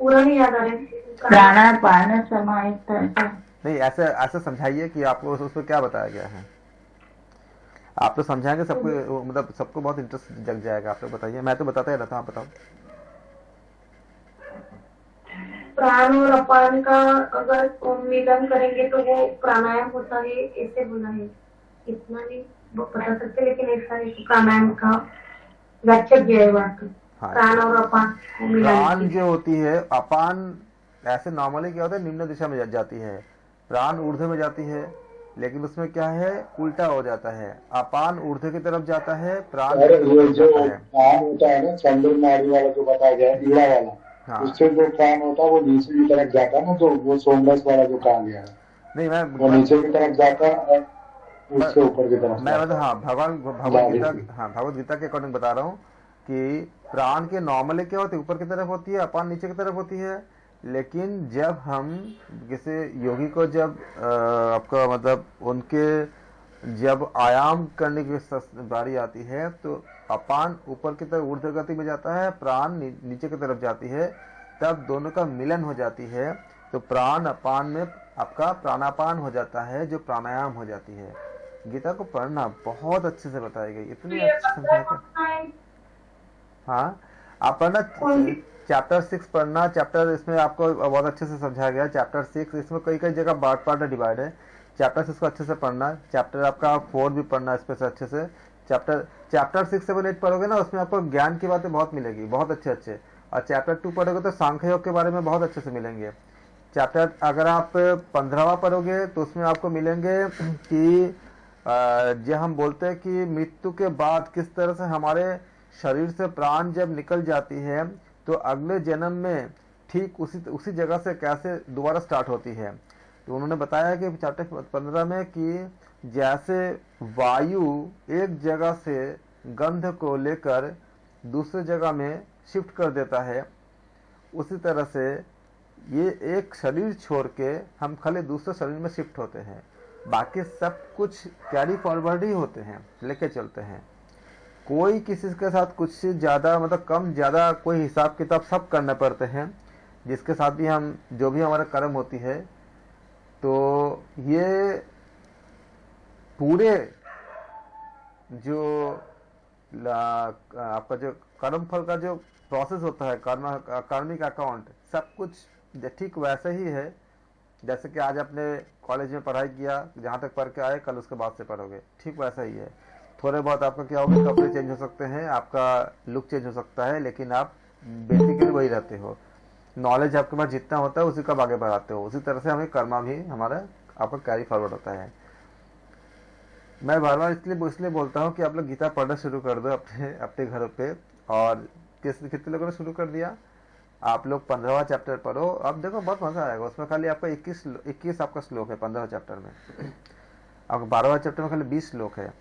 पूरा नहीं याद आ रहा। प्राणापान समाहित नहीं, ऐसे समझाइए कि आपको उसमें क्या बताया गया है। आप तो समझाएंगे सबको, मतलब सबको बहुत इंटरेस्ट जग जाएगा। आप लोग बताइए, मैं तो बताता ही रहता हूँ, आप बताओ। प्राण और अपान का अगर मिलन करेंगे तो वो प्राणायाम होता है, ऐसे बोला है। इतना नहीं बता सकते, लेकिन ऐसा है प्राणायाम का व्याख्या किया है बात। प्राण और अपान, प्राण जो होती है, अपान ऐसे नॉर्मली क्या होता है, निम्न दिशा में जाती है, प्राण ऊर्ध्व में जाती है, लेकिन उसमें क्या है, उल्टा हो जाता है। अपान ऊर्ध्व की तरफ जाता है, प्राण जो प्राण होता है ना, चंद्र नाड़ी वाला जो बताया गया है, ईड़ा वाला, हाँ। उससे जो प्राण होता है वो नीचे की तरफ जाता है ना, तो वो सोमरस वाला जो कहा गया है, नहीं वो नीचे की तरफ जाता है, उससे ऊपर की तरफ। मैं मतलब हाँ, भगवत गीता के अकॉर्डिंग बता रहा हूँ कि प्राण के नॉर्मली क्या होती है, ऊपर की तरफ होती है, अपान नीचे की तरफ होती है। लेकिन जब हम किसी योगी को जब आपका मतलब उनके जब आयाम करने की बारी आती है तो अपान ऊपर की तरफ ऊर्ध्व गति में जाता है, प्राण नीचे की तरफ जाती है, तब दोनों का मिलन हो जाती है, तो प्राण अपान में आपका प्राणापान हो जाता है, जो प्राणायाम हो जाती है। गीता को पढ़ना बहुत अच्छे से बताई गई, इतनी अच्छी समझाई। हाँ, आप पढ़ना, चैप्टर 6 पढ़ना। चैप्टर इसमें आपको बहुत अच्छे से समझाया गया। चैप्टर 6 इसमें कई जगह पार्ट डिवाइड है। चैप्टर 6 को अच्छे से पढ़ना। चैप्टर आपका 4 भी पढ़ना इस पे से अच्छे से। चैप्टर 6, 7, 8 पढ़ोगे ना, उसमें आपको ज्ञान की बातें बहुत मिलेगी, बहुत अच्छे। और चैप्टर 2 पढ़ोगे तो सांख्य योग के बारे में बहुत अच्छे से मिलेंगे। चैप्टर अगर आप 15वां पढ़ोगे तो उसमें आपको मिलेंगे कि जो हम बोलते हैं कि मृत्यु के बाद किस तरह से हमारे शरीर से प्राण जब निकल जाती है तो अगले जन्म में ठीक उसी जगह से कैसे दोबारा स्टार्ट होती है। तो उन्होंने बताया कि चैप्टर 15 में कि जैसे वायु एक जगह से गंध को लेकर दूसरे जगह में शिफ्ट कर देता है, उसी तरह से ये एक शरीर छोड़ के हम खाली दूसरे शरीर में शिफ्ट होते हैं। बाकी सब कुछ कैरी फॉरवर्ड ही होते हैं, लेके चलते हैं। कोई किसी के साथ कुछ ज़्यादा मतलब कम ज़्यादा कोई हिसाब किताब सब करने पड़ते हैं, जिसके साथ भी हम जो भी हमारा कर्म होती है, तो ये पूरे जो आपका जो कर्म फल का जो प्रोसेस होता है, कार्मिक अकाउंट, सब कुछ ठीक वैसे ही है जैसे कि आज आपने कॉलेज में पढ़ाई किया, जहाँ तक पढ़ के आए, कल उसके बाद से पढ़ोगे, ठीक वैसा ही है। थोड़े बहुत आपका क्या होगा, कपड़े चेंज हो सकते हैं, आपका लुक चेंज हो सकता है, लेकिन आप बेसिकली वही रहते हो। नॉलेज आपके पास जितना होता है उसी का आगे बढ़ाते हो। उसी तरह से हमें कर्मा भी हमारा आपका कैरी फॉरवर्ड होता है। मैं बार बार इसलिए बोलता हूँ कि आप लोग गीता पढ़ना शुरू कर दो अपने घरों पे। और कितने लोगों ने शुरू कर दिया? आप लोग 15वां चैप्टर पढ़ो, अब देखो बहुत मजा आएगा उसमें। खाली आपका 21 आपका श्लोक है 15वां चैप्टर में, आपका 12वां चैप्टर में खाली 20 श्लोक है,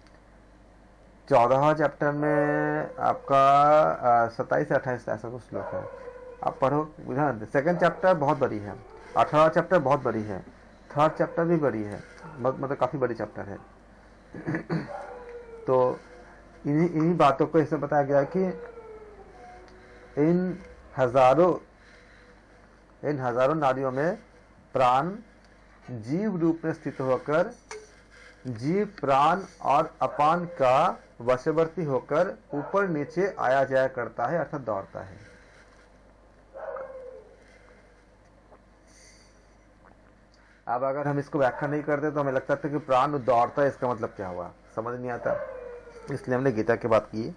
14वां चैप्टर में आपका 27 से 28 ऐसा कुछ श्लोक है। आप पढ़ो, सेकंड चैप्टर बहुत बड़ी है, 18वां चैप्टर बहुत बड़ी है, थर्ड चैप्टर भी बड़ी है, मतलब काफी बड़ी चैप्टर है। तो इन्हीं बातों को इसमें बताया गया कि इन हजारों नाड़ियों में प्राण जीव रूप में स्थित होकर जीव प्राण और अपान का वशवर्ती होकर ऊपर नीचे आया जाया करता है, अर्थात दौड़ता है। अब अगर हम इसको व्याख्या नहीं करते तो हमें लगता था कि प्राण दौड़ता है, इसका मतलब क्या हुआ, समझ नहीं आता। इसलिए हमने गीता की बात की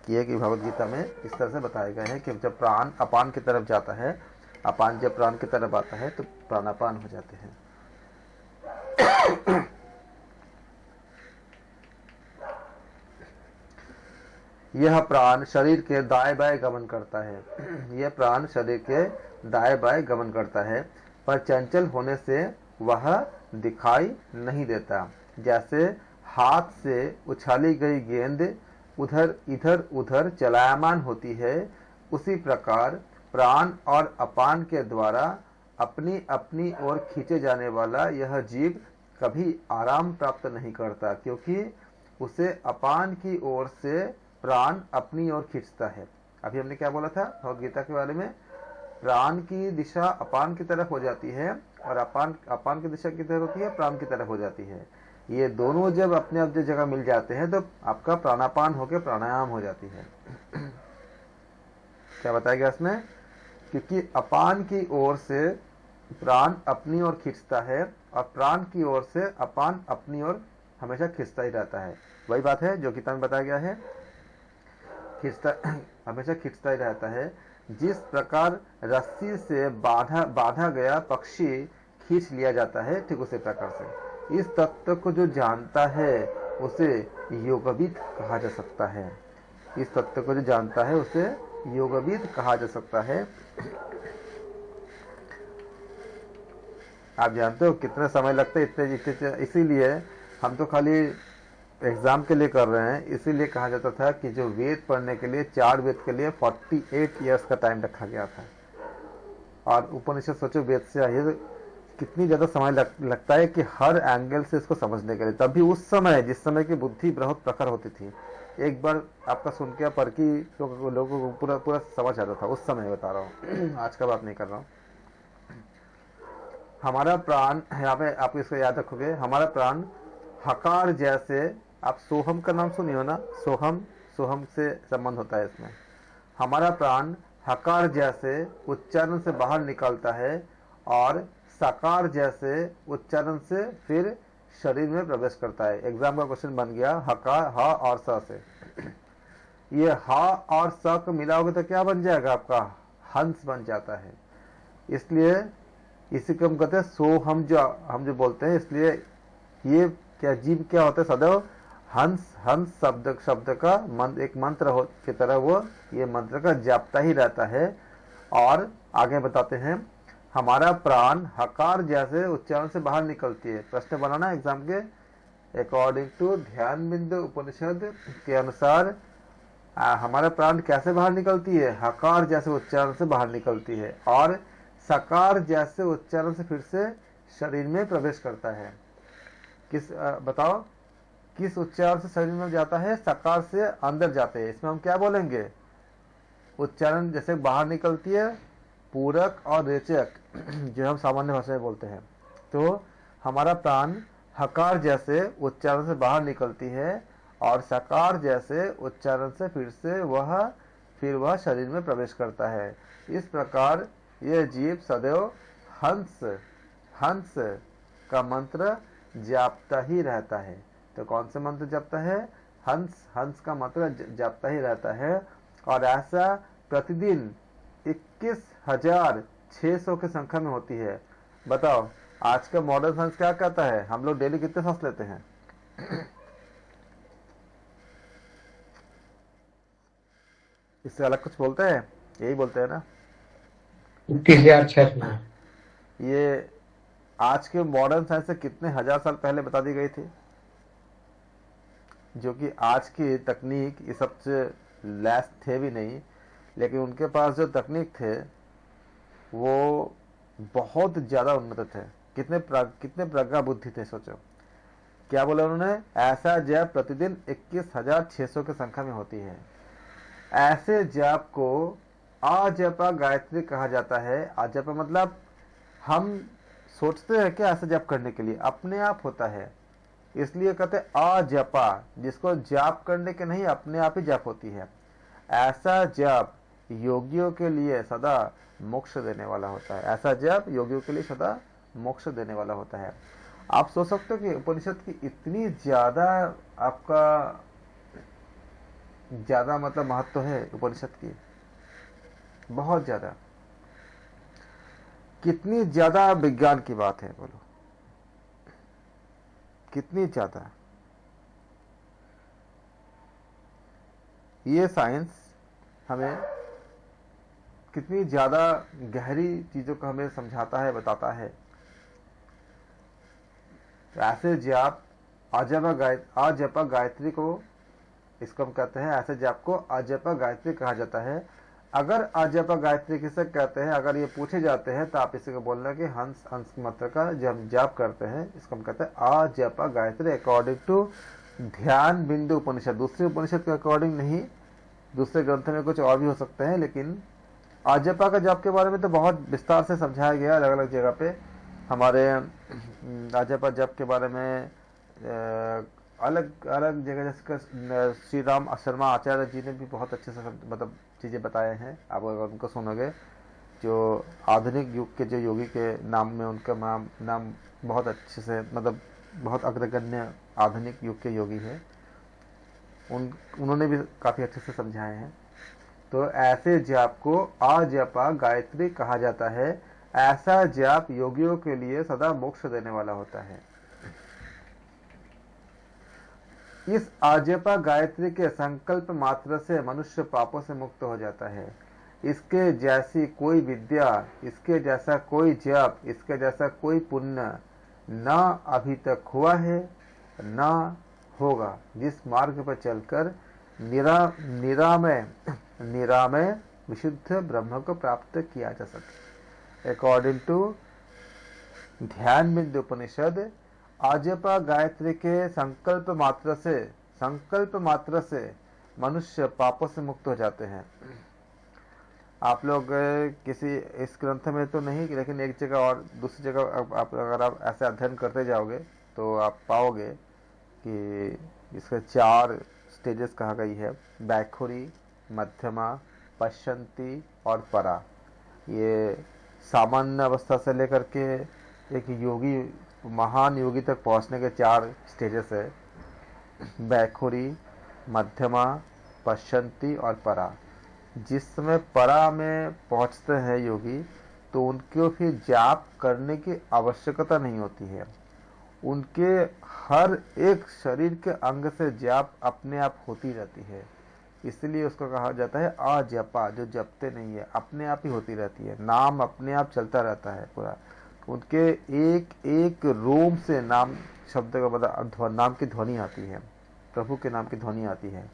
है कि भगवत गीता में इस तरह से बताया गया है कि जब प्राण अपान की तरफ जाता है, अपान जब प्राण की तरफ आता है तो प्राणापान हो जाते हैं। यह प्राण शरीर के दाएं बाएं गमन करता है, यह प्राण शरीर के दाएं बाएं गमन करता है, पर चंचल होने से वह दिखाई नहीं देता। जैसे हाथ से उछाली गई गेंद उधर इधर उधर चलायमान होती है, उसी प्रकार प्राण और अपान के द्वारा अपनी अपनी ओर खींचे जाने वाला यह जीव कभी आराम प्राप्त नहीं करता, क्योंकि उसे अपान की ओर से प्राण अपनी ओर खींचता है। अभी हमने क्या बोला था भगवद गीता के बारे में, प्राण की दिशा अपान की तरफ हो जाती है और अपान की दिशा की तरफ होती है, प्राण की तरफ हो जाती है। ये दोनों जब अपने अपने जगह मिल जाते हैं तो आपका प्राणापान होकर प्राणायाम हो जाती है। क्या बताया गया इसमें, क्योंकि अपान की ओर से प्राण अपनी ओर खींचता है और प्राण की ओर से अपान अपनी ओर हमेशा खींचता ही रहता है। वही बात है जो गीता में बताया गया है, हमेशा खींचता ही रहता है। जिस प्रकार रस्सी से बांधा गया पक्षी खींच लिया जाता है, ठीक उसी प्रकार से इस तत्व को जो जानता है उसे योगविद कहा जा सकता है। इस तत्व को जो जानता है उसे योगविद कहा जा सकता है। आप जानते हो कितना समय लगता है इतने, इसीलिए हम तो खाली एग्जाम के लिए कर रहे हैं। इसीलिए कहा जाता था कि जो वेद पढ़ने के लिए 4 वेद के लिए 48 ईयर्स का टाइम रखा गया था, और उपनिषद सोचो वेद से आई है, कितनी ज्यादा समय लगता है कि हर एंगल से इसको समझने के लिए। तभी उस समय, जिस समय की बुद्धि बहुत प्रखर होती थी, एक बार आपका सुन के पर की लोगों को पूरा समझ आता था, उस समय बता रहा हूँ, आज का बात नहीं कर रहा हूँ। हमारा प्राण, यहाँ पे आप इसको याद रखोगे, हमारा प्राण हकार जैसे, आप सोहम का नाम सुनिए हो ना, सोहम से संबंध होता है इसमें। हमारा प्राण हकार जैसे उच्चारण से बाहर निकलता है और सकार जैसे उच्चारण से फिर शरीर में प्रवेश करता है। एग्जाम का क्वेश्चन बन गया हकार ह और स से। ये ह और स को मिलाओगे तो क्या बन जाएगा आपका, हंस बन जाता है। इसलिए इसी को हम कहते हैं सोहम, हम जो बोलते हैं। इसलिए ये क्या जीव क्या होता है, सदैव हंस शब्द का एक मंत्र हो की तरह वो ये मंत्र का जापता ही रहता है। और आगे बताते हैं, हमारा प्राण हकार जैसे उच्चारण से बाहर निकलती है। प्रश्न बनाना एग्जाम के, अकॉर्डिंग टू ध्यान बिंदु उपनिषद के अनुसार हमारा प्राण कैसे बाहर निकलती है, हकार जैसे उच्चारण से बाहर निकलती है और सकार जैसे उच्चारण से फिर से शरीर में प्रवेश करता है। बताओ किस उच्चारण से शरीर में जाता है, सकार से अंदर जाते हैं। इसमें हम क्या बोलेंगे, उच्चारण जैसे बाहर निकलती है, पूरक और रेचक जो हम सामान्य भाषा में बोलते हैं। तो हमारा प्राण हकार जैसे उच्चारण से बाहर निकलती है और सकार जैसे उच्चारण से फिर वह शरीर में प्रवेश करता है। इस प्रकार यह जीव सदैव हंस का मंत्र जापता ही रहता है। तो कौन से मंत्र जापता है, हंस का मंत्र जापता ही रहता है। और ऐसा प्रतिदिन 21,600 की संख्या में होती है। बताओ आज का मॉडर्न साइंस क्या कहता है, हम लोग डेली कितने सांस लेते हैं? इससे अलग कुछ बोलते हैं? यही बोलते हैं ना। 21,600। ये आज के मॉडर्न साइंस से कितने हजार साल पहले बता दी गई थी, जो कि आज की तकनीक ये सबसे लैस थे भी नहीं, लेकिन उनके पास जो तकनीक थे वो बहुत ज्यादा उन्नत थे। कितने प्रज्ञा बुद्धि थे, सोचो क्या बोला उन्होंने, ऐसा जप प्रतिदिन 21,600 की संख्या में होती है। ऐसे जप को अजपा गायत्री कहा जाता है। अजपा मतलब हम सोचते हैं क्या ऐसा जप करने के लिए, अपने आप होता है, इसलिए कहते हैं अजपा, जिसको जाप करने के नहीं अपने आप ही जप होती है। ऐसा जप योगियों के लिए सदा मोक्ष देने वाला होता है। ऐसा जप योगियों के लिए सदा मोक्ष देने वाला होता है। आप सोच सकते हो कि उपनिषद की इतनी ज्यादा आपका ज्यादा मतलब महत्व है उपनिषद की, बहुत ज्यादा। कितनी ज्यादा विज्ञान की बात है, बोलो कितनी ज्यादा। ये साइंस हमें कितनी ज्यादा गहरी चीजों को हमें समझाता है, बताता है। ऐसे जाप अजपा गायत्री को, इसको हम कहते हैं, ऐसे जाप को अजपा गायत्री कहा जाता है। अगर अजपा गायत्री किसे कहते हैं, अगर ये पूछे जाते हैं तो आप इसी को बोलना कि हंस हंस मंत्र का जब हम जाप करते हैं, इसको हम कहते हैं अजपा गायत्री अकॉर्डिंग टू ध्यान बिंदु उपनिषद। दूसरे उपनिषद के अकॉर्डिंग नहीं, दूसरे ग्रंथ में कुछ और भी हो सकते हैं, लेकिन अजपा का जाप के बारे में तो बहुत विस्तार से समझाया गया अलग अलग जगह पे। हमारे अजपा जप के बारे में अलग अलग जगह, जैसे श्री राम शर्मा आचार्य जी ने भी बहुत अच्छे से मतलब चीज़ें बताए हैं। आप अगर उनको सुनोगे, जो आधुनिक युग के जो योगी के नाम में उनका नाम बहुत अच्छे से, मतलब बहुत अग्रगण्य आधुनिक युग के योगी है, उन्होंने भी काफ़ी अच्छे से समझाए हैं। तो ऐसे जाप को अजपा गायत्री कहा जाता है। ऐसा जाप योगियों के लिए सदा मोक्ष देने वाला होता है। इस अजपा गायत्री के संकल्प मात्र से मनुष्य पापों से मुक्त हो जाता है। इसके जैसी कोई विद्या, इसके जैसा कोई जप, इसके जैसा कोई पुण्य न अभी तक हुआ है न होगा, जिस मार्ग पर चलकर निरामय विशुद्ध ब्रह्म को प्राप्त किया जा सके। अकॉर्डिंग टू ध्यान बिंदु उपनिषद, अजपा गायत्री के संकल्प मात्र से मनुष्य पापों से मुक्त हो जाते हैं। आप लोग किसी इस ग्रंथ में तो नहीं, लेकिन एक जगह और दूसरी जगह आप अगर आप ऐसे अध्ययन करते जाओगे तो आप पाओगे कि इसके 4 स्टेजेस कहा गई है, बैखुरी, मध्यमा, पश्यंती और परा। ये सामान्य अवस्था से लेकर के एक योगी, महान योगी तक पहुंचने के 4 स्टेजेस है, बैखुरी, मध्यमा, पश्यंती और परा। जिस समय परा में पहुंचते हैं योगी, तो उनको फिर जाप करने की आवश्यकता नहीं होती है। उनके हर एक शरीर के अंग से जाप अपने आप होती रहती है। इसलिए उसको कहा जाता है अजपा, जो जपते नहीं है, अपने आप ही होती रहती है। नाम अपने आप चलता रहता है पूरा। उनके एक एक रोम से नाम शब्द का मतलब नाम की ध्वनि आती है, प्रभु के नाम की ध्वनि आती है।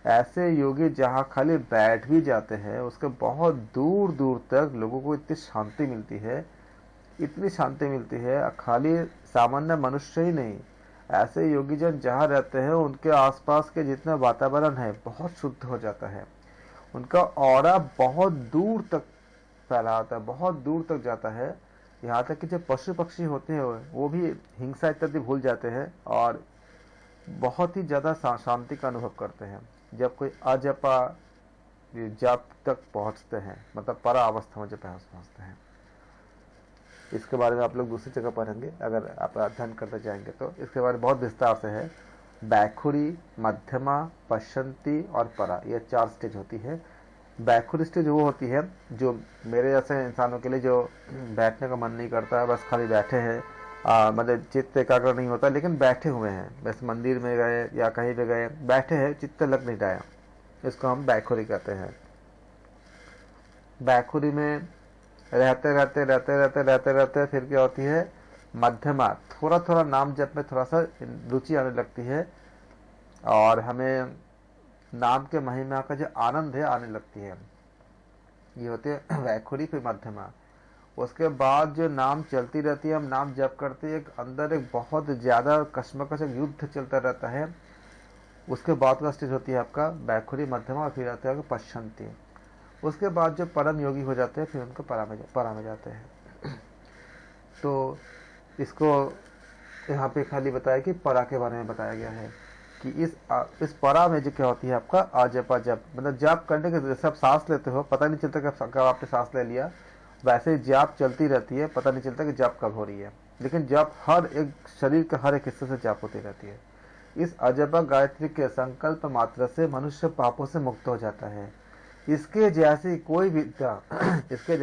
ऐसे योगी जहाँ खाली बैठ भी जाते हैं, उसके बहुत दूर दूर तक लोगों को इतनी शांति मिलती है, इतनी शांति मिलती है। खाली सामान्य मनुष्य ही नहीं, ऐसे योगी जन जहाँ रहते हैं उनके आसपास के जितना वातावरण है बहुत शुद्ध हो जाता है। उनका ऑरा बहुत दूर तक फैला होता है, बहुत दूर तक जाता है। यहाँ तक कि जो पशु पक्षी होते हैं वो भी हिंसा इत्यादि भूल जाते हैं और बहुत ही ज़्यादा शांति का अनुभव करते हैं जब कोई अजपा जप तक पहुँचते हैं, मतलब परा अवस्था में जब पहुँचते हैं। इसके बारे में आप लोग दूसरी जगह पढ़ेंगे, अगर आप अध्ययन करते जाएंगे तो इसके बारे में बहुत विस्तार से है। बैखुरी, मध्यमा, पश्यंती और परा, ये 4 स्टेज होती है। बैखुरी स्टेज वो होती है जो मेरे जैसे इंसानों के लिए जो बैठने का मन नहीं करता है, बस खाली बैठे हैं, मतलब चित्त एकाग्र नहीं होता, लेकिन बैठे हुए हैं, बस मंदिर में गए या कहीं पे गए, बैठे हैं, चित्त लग नहीं रहा है, इसको हम बैखुरी कहते हैं। बैखुरी में रहते रहते रहते रहते रहते रहते फिर क्या होती है, मध्यमा, थोड़ा थोड़ा नाम जप में थोड़ा सा रुचि आने लगती है और हमें नाम के महिमा का जो आनंद है आने लगती है। ये होते हैं वैखुरी, फिर मध्यमा। उसके बाद जो नाम चलती रहती है, हम नाम जप करते हैं, अंदर एक बहुत ज्यादा कश्मकश युद्ध चलता रहता है। उसके बाद का स्टेज होती है आपका वैखुरी, मध्यमा, और फिर आता है आपका पश्चंती। उसके बाद जो परम योगी हो जाते हैं फिर उनको परा में जाते हैं। तो इसको यहाँ पे खाली बताया कि परा के बारे में बताया गया है कि इस परा में जो क्या होती है आपका अजपा जप, मतलब जाप करने के जैसे आप सांस लेते हो पता नहीं चलता कब आपने सांस ले लिया, वैसे जाप चलती रहती है, पता नहीं चलता कि जाप कब हो रही है, लेकिन जाप हर एक शरीर के हर एक हिस्से से जाप होती रहती है। इस अजपा गायत्री के संकल्प मात्र से मनुष्य पापों से मुक्त हो जाता है। इसके जैसी कोई विद्या इसके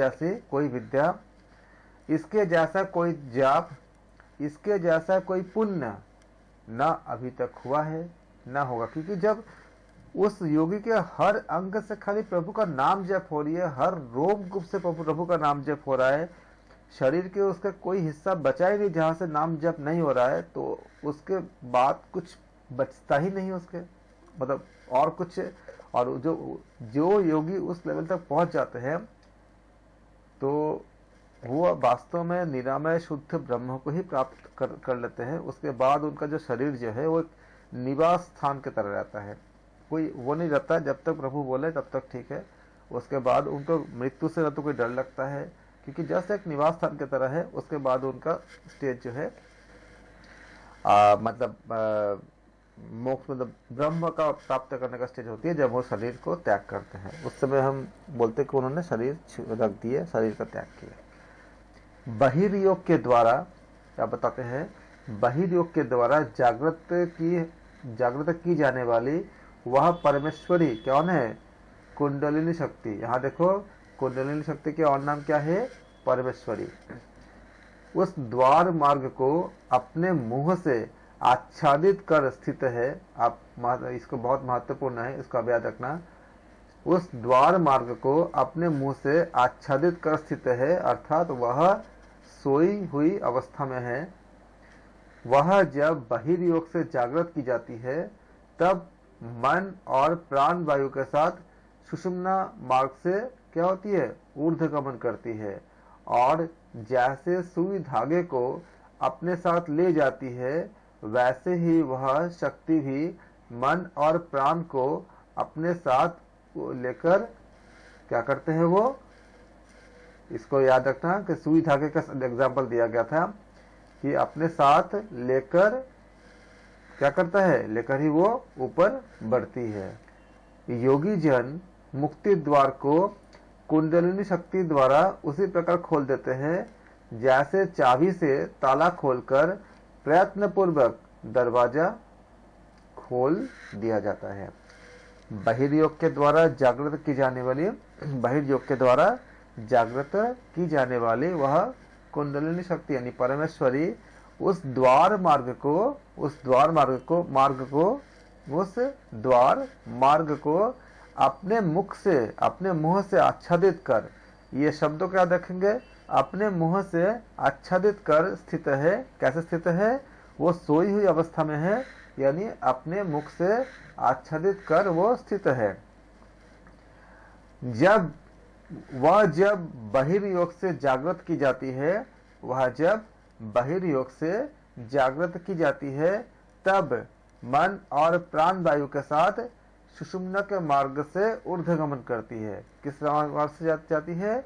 जैसा कोई जाप, इसके जैसा कोई पुण्य न अभी तक हुआ है न होगा। क्योंकि जब उस योगी के हर अंग से खाली प्रभु का नाम जप हो रही है, हर रोम गुप्त से प्रभु का नाम जप हो रहा है, शरीर के उसका कोई हिस्सा बचा ही नहीं जहां से नाम जप नहीं हो रहा है, तो उसके बाद कुछ बचता ही नहीं उसके, मतलब और कुछ। और जो योगी उस लेवल तक पहुंच जाते हैं तो वो वास्तव में निरामय शुद्ध ब्रह्म को ही प्राप्त कर लेते हैं। उसके बाद उनका जो शरीर जो है वो एक निवास स्थान की तरह रहता है, कोई वो नहीं रहता, जब तक प्रभु बोले तब तक ठीक है। उसके बाद उनको मृत्यु से न तो कोई डर लगता है, क्योंकि जैसे एक निवास स्थान की तरह है। उसके बाद उनका स्टेज जो है मतलब मोक्ष, मतलब ब्रह्म का प्राप्त करने का स्टेज होती है जब वो शरीर को त्याग करते हैं। उस समय हम बोलते कि उन्होंने शरीर रख दिए, शरीर का त्याग किया। बहिर्योग के द्वारा क्या बताते हैं, बहिर्योग के द्वारा जागृत की जाने वाली वह परमेश्वरी कौन है, कुंडलिनी शक्ति। यहाँ देखो कुंडलिनी शक्ति के और नाम क्या है, परमेश्वरी। उस द्वार मार्ग को अपने मुंह से आच्छादित कर स्थित है। आप इसको बहुत महत्वपूर्ण है, इसका याद रखना। उस द्वार मार्ग को अपने मुंह से आच्छादित कर स्थित है, अर्थात वह सोई हुई अवस्था में है। वह जब बहिर्योग से जागृत की जाती है तब मन और प्राण वायु के साथ सुषुम्ना मार्ग से क्या होती है, ऊर्ध्वगमन करती है। और जैसे सुई धागे को अपने साथ ले जाती है, वैसे ही वह शक्ति भी मन और प्राण को अपने साथ लेकर क्या करते हैं वो। इसको याद रखना कि सुई धागे का एग्जाम्पल दिया गया था कि अपने साथ लेकर क्या करता है, लेकर ही वो ऊपर बढ़ती है। योगी जन मुक्ति द्वार को कुंडलिनी शक्ति द्वारा उसी प्रकार खोल देते हैं जैसे चाबी से ताला खोलकर प्रयत्न पूर्वक दरवाजा खोल दिया जाता है। बहिर्योग के द्वारा जागृत की जाने वाली वह कुंडलिनी शक्ति यानी परमेश्वरी उस द्वार मार्ग को अपने मुंह से आच्छादित कर, ये शब्दों क्या रखेंगे, अपने मुंह से आच्छादित कर स्थित है। कैसे स्थित है, वो सोई हुई अवस्था में है, यानी अपने मुख से आच्छादित कर वो स्थित है। जब बहिर्योग से जागृत की जाती है तब मन और प्राण वायु के साथ सुषुम्ना के मार्ग से ऊर्ध्वगमन करती है। किस मार्ग से जाती है,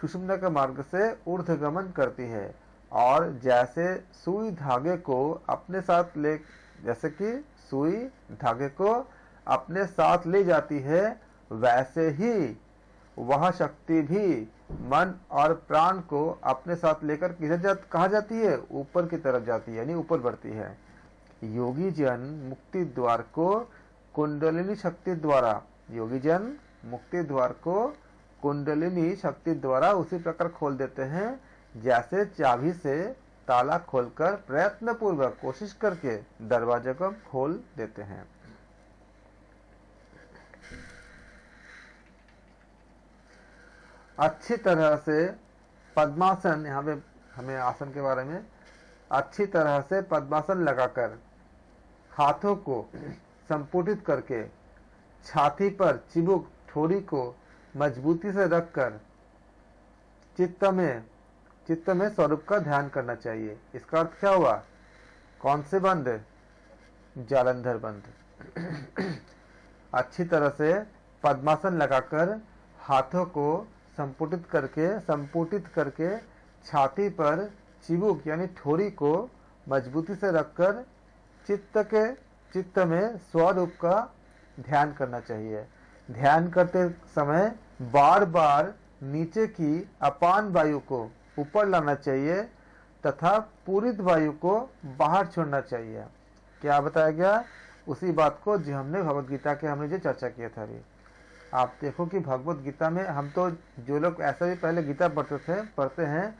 सुषुम्ना के मार्ग से ऊर्ध्वगमन करती है। और जैसे सुई धागे को अपने साथ ले जाती है, वैसे ही वह शक्ति भी मन और प्राण को अपने साथ लेकर कहाँ जाती है, ऊपर की तरफ जाती है, यानी ऊपर बढ़ती है। योगी जन मुक्ति द्वार को कुंडलिनी शक्ति द्वारा उसी प्रकार खोल देते हैं जैसे चाबी से ताला खोलकर प्रयत्न पूर्वक कोशिश करके दरवाजे को खोल देते हैं। अच्छी तरह से पद्मासन, यहाँ पे हमें आसन के बारे में, अच्छी तरह से पद्मासन लगाकर हाथों को संपुटित करके छाती पर चिबुक ठोड़ी को मजबूती से रखकर चित्त में स्वरूप का ध्यान करना चाहिए। इसका अर्थ क्या हुआ? कौन से बंद? जालंधर बंद। अच्छी तरह से पद्मासन लगाकर हाथों को संपुटित करके छाती पर चिबुक यानी ठोड़ी को मजबूती से रखकर चित्त में स्वरूप का ध्यान करना चाहिए। ध्यान करते समय बार बार नीचे की अपान वायु को ऊपर लाना चाहिए तथा पूरित वायु को बाहर छोड़ना चाहिए। क्या बताया गया? उसी बात को जो हमने भगवत गीता के हमने जो चर्चा किया था अभी। आप देखो कि भगवत गीता में हम तो जो लोग ऐसा भी पहले गीता पढ़ते हैं,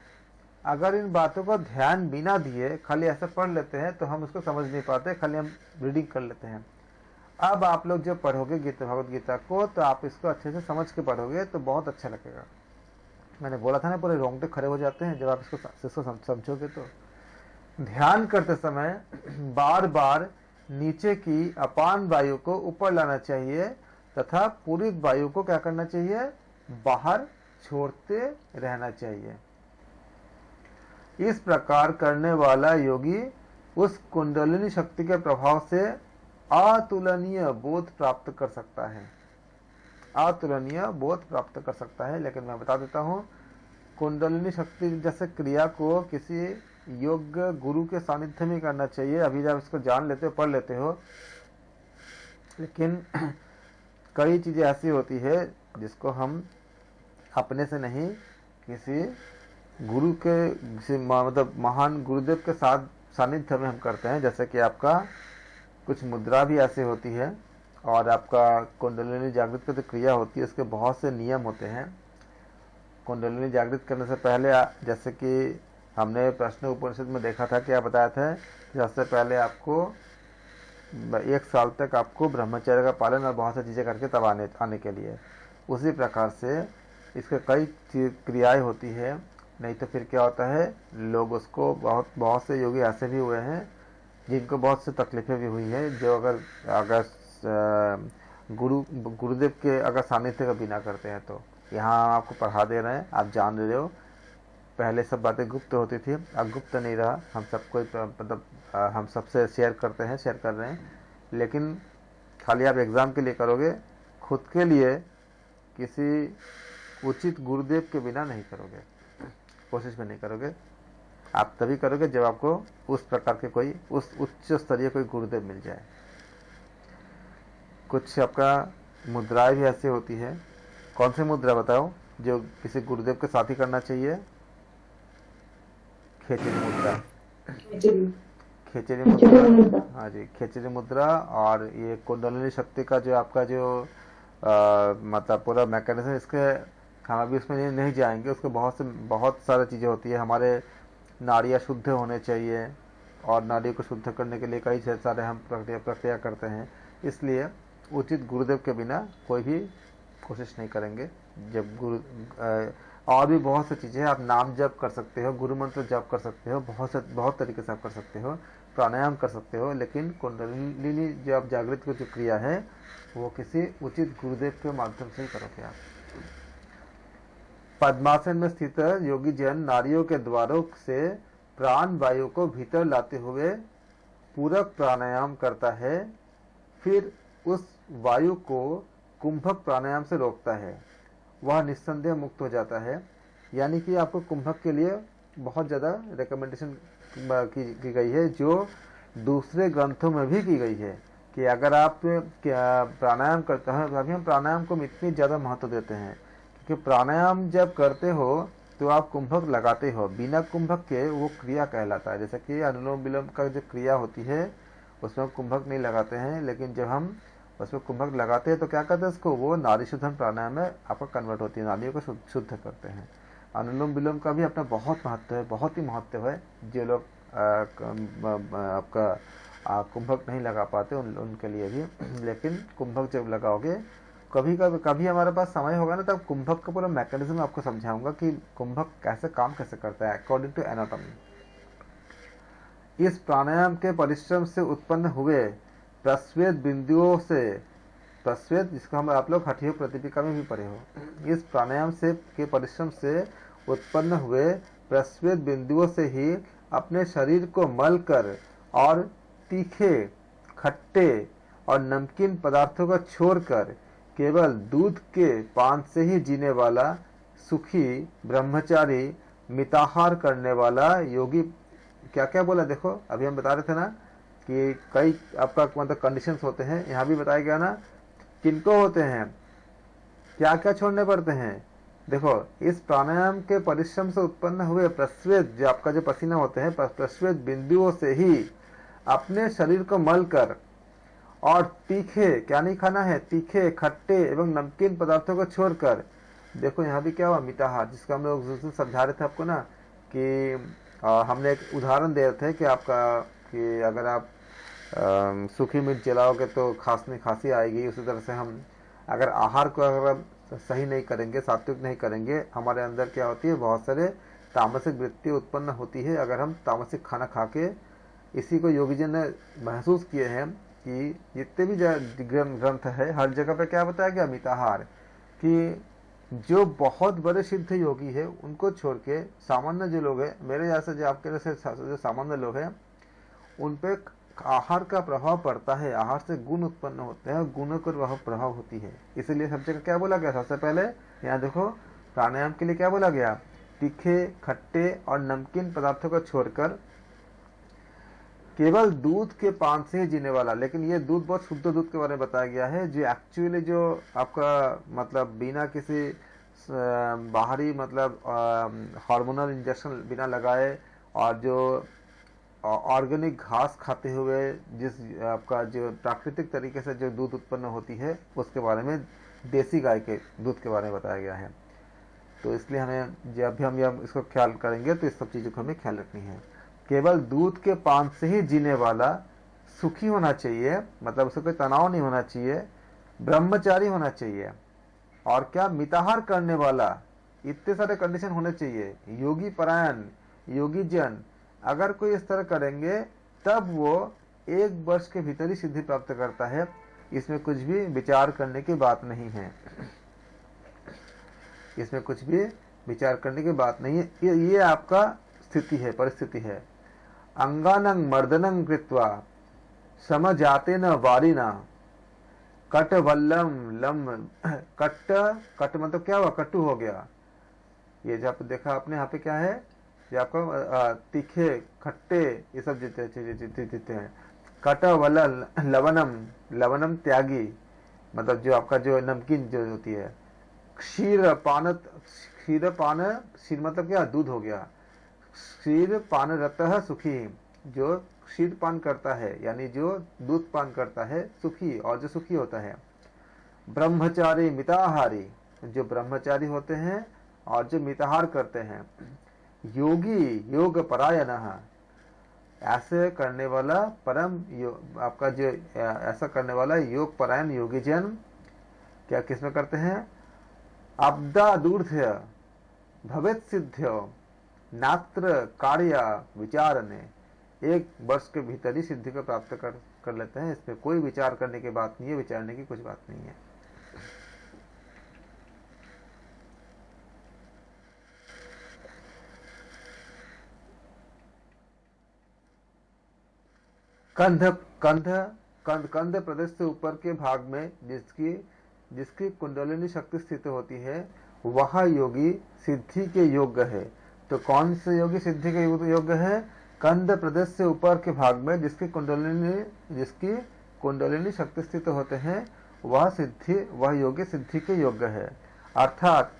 अगर इन बातों को ध्यान बिना दिए खाली ऐसा पढ़ लेते हैं तो हम उसको समझ नहीं पाते, खाली हम रीडिंग कर लेते हैं। अब आप लोग जब पढ़ोगे भगवत गीता को तो आप इसको अच्छे से समझ के पढ़ोगे तो बहुत अच्छा लगेगा। मैंने बोला था ना, पूरे रोंगटे खड़े हो जाते हैं जब आप इसको समझोगे। तो ध्यान करते समय बार बार नीचे की अपान वायु को ऊपर लाना चाहिए तथा पूरी वायु को क्या करना चाहिए? बाहर छोड़ते रहना चाहिए। इस प्रकार करने वाला योगी उस कुंडलिनी शक्ति के प्रभाव से अतुलनीय बोध प्राप्त कर सकता है। अतुलनीय बोध प्राप्त कर सकता है। लेकिन मैं बता देता हूँ, कुंडलिनी शक्ति जैसे क्रिया को किसी योग्य गुरु के सानिध्य में करना चाहिए। अभी जब इसको जान लेते हो, पढ़ लेते हो, लेकिन कई चीजें ऐसी होती है जिसको हम अपने से नहीं, किसी गुरु के मतलब महान गुरुदेव के साथ सानिध्य में हम करते हैं। जैसे कि आपका कुछ मुद्रा भी ऐसे होती है और आपका कुंडलिनी जागृत की जो क्रिया होती है उसके बहुत से नियम होते हैं। कुंडलिनी जागृत करने से पहले जैसे कि हमने प्रश्न उपनिषद में देखा था, क्या बताया था, सबसे पहले आपको 1 साल तक आपको ब्रह्मचर्य का पालन और बहुत सी चीज़ें करके तब आने के लिए। उसी प्रकार से इसके कई क्रियाएं होती है। नहीं तो फिर क्या होता है, लोग उसको बहुत से योगी ऐसे भी हुए हैं जिनको बहुत सी तकलीफें भी हुई है, जो अगर गुरुदेव के अगर सानिध्य का बिना करते हैं। तो यहाँ आपको पढ़ा दे रहे हैं, आप जान रहे हो। पहले सब बातें गुप्त होती थी, अब गुप्त नहीं रहा। हम सबको मतलब हम सबसे शेयर कर रहे हैं। लेकिन खाली आप एग्ज़ाम के लिए करोगे, खुद के लिए किसी उचित गुरुदेव के बिना नहीं करोगे, कोशिश में नहीं करोगे। आप तभी करोगे जब आपको उस प्रकार के कोई उस उच्च स्तरीय कोई गुरुदेव मिल जाए। कुछ आपका मुद्राएं भी ऐसी होती है। कौन सी मुद्रा बताओ जो किसी गुरुदेव के साथ ही करना चाहिए? खेचरी मुद्रा। खेचरी मुद्रा, हाँ जी, खेचरी मुद्रा। और ये कुंडलिनी शक्ति का जो आपका जो मतलब पूरा मैकेनिज्म, इसके हम अभी उसमें नहीं जाएंगे। उसके बहुत सारी चीज़ें होती है। हमारे नाड़ियाँ शुद्ध होने चाहिए और नाड़ी को शुद्ध करने के लिए कई सारे हम प्रक्रिया करते हैं। इसलिए उचित गुरुदेव के बिना कोई भी कोशिश नहीं करेंगे। जब और भी बहुत सी चीज़ें, आप नाम जप कर सकते हो, गुरु मंत्र जप कर सकते हो, बहुत तरीके से आप कर सकते हो, प्राणायाम कर सकते हो। लेकिन कुंडलिनी जो आप जागृत की जो क्रिया है वो किसी उचित गुरुदेव के माध्यम से ही करोगे आप। पद्मासन में स्थित योगी जन नाड़ियों के द्वारों से प्राण वायु को भीतर लाते हुए पूरक प्राणायाम करता है, फिर उस वायु को कुंभक प्राणायाम से रोकता है, वह निस्संदेह मुक्त हो जाता है। यानी कि आपको कुंभक के लिए बहुत ज़्यादा रिकमेंडेशन की गई है, जो दूसरे ग्रंथों में भी की गई है कि अगर आप प्राणायाम करते हैं, अभी हम प्राणायाम को इतनी ज़्यादा महत्व देते हैं कि प्राणायाम जब करते हो तो आप कुंभक लगाते हो। बिना कुंभक के वो क्रिया कहलाता है। जैसे कि अनुलोम विलोम का जो क्रिया होती है उसमें कुंभक नहीं लगाते हैं, लेकिन जब हम उसमें कुंभक लगाते हैं तो क्या करते हैं, उसको वो नाड़ी शुद्धन प्राणायाम में आपका कन्वर्ट होती है, नाड़ियों को शुद्ध करते हैं। अनुलोम विलोम का भी अपना बहुत महत्व है, बहुत ही महत्व है। जो लोग आपका कुंभक नहीं लगा पाते उनके लिए भी। लेकिन कुंभक जब लगाओगे, कभी हमारे पास समय होगा ना, तब कुंभक का पूरा मैकेनिज्म आपको समझाऊंगा कि कुंभक कैसे काम कैसे करता है अकॉर्डिंग टू एनाटॉमी। इस प्राणायाम के परिश्रम से उत्पन्न हुए प्रस्वेद बिंदुओं से, प्रस्वेद जिसको हम आप लोग हठीय प्रतिपिका में भी पढ़े हो, इस प्राणायाम से के परिश्रम से उत्पन्न हुए प्रस्वेद बिंदुओं से ही अपने शरीर को मल कर और तीखे, खट्टे और नमकीन पदार्थों को छोड़कर केवल दूध के पान से ही जीने वाला सुखी ब्रह्मचारी, मिताहार करने वाला योगी, क्या क्या बोला देखो, अभी हम बता रहे थे ना कि कई आपका मतलब कंडीशंस होते हैं, यहाँ भी बताया गया ना किनको होते हैं, क्या क्या छोड़ने पड़ते हैं। देखो, इस प्राणायाम के परिश्रम से उत्पन्न हुए प्रस्वेद, जो आपका जो पसीना होते हैं, प्रस्वेद बिंदुओं से ही अपने शरीर को मल कर और तीखे, क्या नहीं खाना है, तीखे, खट्टे एवं नमकीन पदार्थों को छोड़कर, देखो यहाँ भी क्या हुआ, मिताहार, जिसका हम लोग जिस दिन समझा रहे थे आपको ना कि हमने एक उदाहरण दे रहे थे कि आपका कि अगर आप सूखी मिर्च जलाओगे तो खांसी आएगी, उसी तरह से हम अगर आहार को अगर सही नहीं करेंगे, सात्विक नहीं करेंगे, हमारे अंदर क्या होती है, बहुत सारे तामसिक वृत्ति उत्पन्न होती है अगर हम तामसिक खाना खा के। इसी को योगीजन ने महसूस किए हैं कि जितने भी ग्रंथ है हर जगह पे क्या बताया गया, मिताहार, कि जो बहुत बड़े सिद्ध योगी है उनको छोड़ के सामान्य जो लोग हैं, मेरे जैसे जो आपके जैसे जो सामान्य लोग हैं, उन पे आहार का प्रभाव पड़ता है, आहार से गुण उत्पन्न होते हैं, गुणों का प्रभाव होती है। इसीलिए सब जगह क्या बोला गया, सबसे पहले यहाँ देखो प्राणायाम के लिए क्या बोला गया, तीखे, खट्टे और नमकीन पदार्थों को छोड़कर केवल दूध के पान से ही जीने वाला। लेकिन ये दूध बहुत शुद्ध दूध के बारे में बताया गया है, जो एक्चुअली जो आपका मतलब बिना किसी बाहरी मतलब हार्मोनल इंजेक्शन बिना लगाए और जो ऑर्गेनिक घास खाते हुए जिस आपका जो प्राकृतिक तरीके से जो दूध उत्पन्न होती है, उसके बारे में, देसी गाय के दूध के बारे में बताया गया है। तो इसलिए हमें जब भी हम इसको ख्याल करेंगे तो इस सब चीज़ों को हमें ख्याल रखनी है। केवल दूध के पान से ही जीने वाला, सुखी होना चाहिए, मतलब उसको कोई तनाव नहीं होना चाहिए, ब्रह्मचारी होना चाहिए, और क्या, मिताहार करने वाला, इतने सारे कंडीशन होने चाहिए, योगी परायण, योगी जन, अगर कोई इस तरह करेंगे तब वो 1 वर्ष के भीतर ही सिद्धि प्राप्त करता है। इसमें कुछ भी विचार करने की बात नहीं है, इसमें कुछ भी विचार करने की बात नहीं है। ये आपका स्थिति है, परिस्थिति है। अंगानंग मर्दनं कृत्वा समजातेन वारिना कटवल्लम लम, कट मतलब क्या हुआ, कटु हो गया। ये जब देखा आपने यहाँ पे क्या है, ये आपका तीखे, खट्टे, ये सब जीते हैं। कटवल लवनम, लवनम त्यागी, मतलब जो आपका जो नमकीन जो होती है। क्षीर पान, क्षीर पान, क्षीर मतलब क्या, दूध हो गया। क्षीर पान रतः सुखी, जो क्षीर पान करता है यानी जो दूध पान करता है, सुखी, और जो सुखी होता है। ब्रह्मचारी मिताहारी, जो ब्रह्मचारी होते हैं और जो मिताहार करते हैं। योगी योग परायण, ऐसे करने वाला परम आपका जो ऐसा करने वाला योग परायण योगी जन क्या किसमें करते हैं, अब्दा दूर्ध्य भवेत सिद्ध्यो नात्र कार्य विचारने, 1 वर्ष के भीतर ही सिद्धि को प्राप्त कर लेते हैं। इसमें कोई विचार करने की बात नहीं है, विचारने की कुछ बात नहीं है। कंध प्रदेश से ऊपर के भाग में जिसकी कुंडलिनी शक्ति स्थित होती है, वह योगी सिद्धि के योग्य है। तो कौन से योगी सिद्धि के योग्य है, कंध प्रदेश से ऊपर के भाग में जिसकी कुंडलिनी शक्ति स्थित होते हैं, वह योगी सिद्धि के योग्य है। अर्थात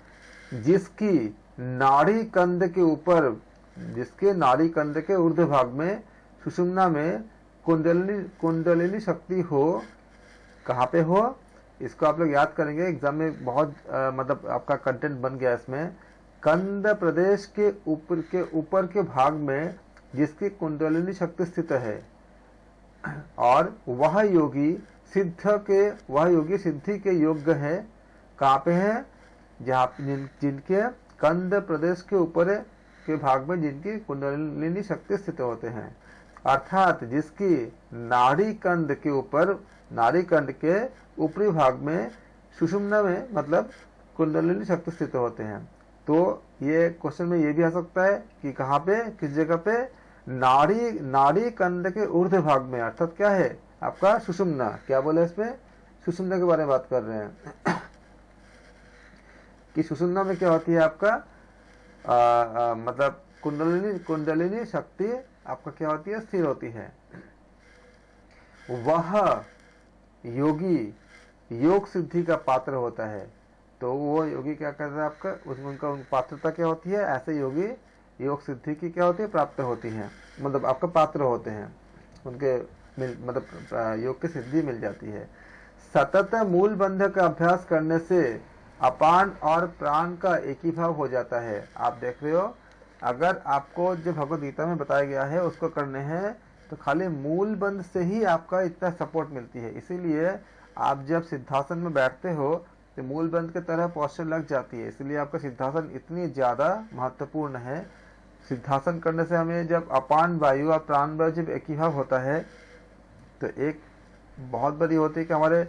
जिसकी नाड़ी कंध के ऊपर, जिसके नाड़ी कंध के ऊर्ध्व भाग में सुषुम्ना में कुंडलिनी शक्ति हो, कहाँ पे हो, इसको आप लोग याद करेंगे एग्जाम में, बहुत मतलब आपका कंटेंट बन गया इसमें। कंध प्रदेश के ऊपर के भाग में जिसकी कुंडलिनी शक्ति स्थित है, और वह योगी सिद्ध के, वह योगी सिद्धि के योग्य है। कहाँ पे है? जहाँ जिनके कंद प्रदेश के ऊपर के भाग में जिनकी कुंडलिनी शक्ति स्थित होते हैं, अर्थात जिसकी नाड़ी कंद के ऊपर, नाड़ी कंद के ऊपरी भाग में सुषुम्ना में मतलब कुंडलिनी शक्ति स्थित होते हैं। तो ये क्वेश्चन में ये भी आ सकता है कि कहाँ पे, किस जगह पे? नाड़ी कंद के ऊर्ध्व भाग में, अर्थात क्या है आपका सुषुम्ना। क्या बोले इसमें? सुषुम्ना के बारे में बात कर रहे हैं कि सुषुम्ना में क्या होती है आपका मतलब कुंडलिनी शक्ति आपका क्या होती है? स्थिर होती है। वह योगी योग सिद्धि का पात्र होता है। तो वो योगी क्या करता है आपका, उसमें उनका पात्रता क्या होती है? ऐसे योगी योग सिद्धि की क्या होती है? प्राप्त होती है, मतलब आपका पात्र होते हैं, उनके मतलब योग की सिद्धि मिल जाती है। सतत मूल बंध का अभ्यास करने से अपान और प्राण का एक ही भाव हो जाता है। आप देख रहे हो, अगर आपको जो भगवद गीता में बताया गया है उसको करने हैं तो खाली मूल बंध से ही आपका इतना सपोर्ट मिलती है। इसीलिए आप जब सिद्धासन में बैठते हो तो मूल बंध की तरह पोस्चर लग जाती है। इसलिए आपका सिद्धासन इतनी ज्यादा महत्वपूर्ण है। सिद्धासन करने से हमें जब अपान वायु और प्राण वायु जब एक ही भाव होता है तो एक बहुत बड़ी होती है कि हमारे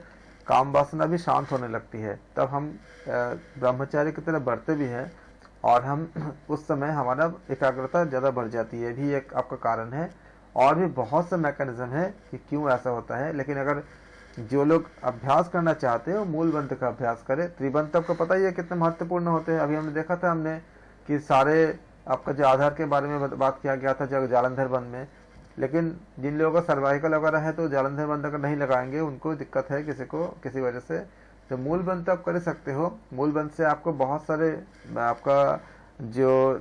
काम वासना भी शांत होने लगती है। तब हम ब्रह्मचारी की तरह बढ़ते भी हैं और हम उस समय हमारा एकाग्रता ज़्यादा बढ़ जाती है, भी एक आपका कारण है। और भी बहुत से मैकेनिज्म है कि क्यों ऐसा होता है। लेकिन अगर जो लोग अभ्यास करना चाहते हैं वो मूल बंध का अभ्यास करें। त्रिबंध आपको पता ही है कितने महत्वपूर्ण होते हैं। अभी हमने देखा था कि सारे आपका जो आधार के बारे में बात किया गया था जालंधर बंध में। लेकिन जिन लोगों का सर्वाइकल वगैरह है तो जालंधर बंध अगर नहीं लगाएंगे, उनको दिक्कत है किसी को किसी वजह से, तो मूल बंध तो आप कर सकते हो। मूल बंध से आपको बहुत सारे आपका जो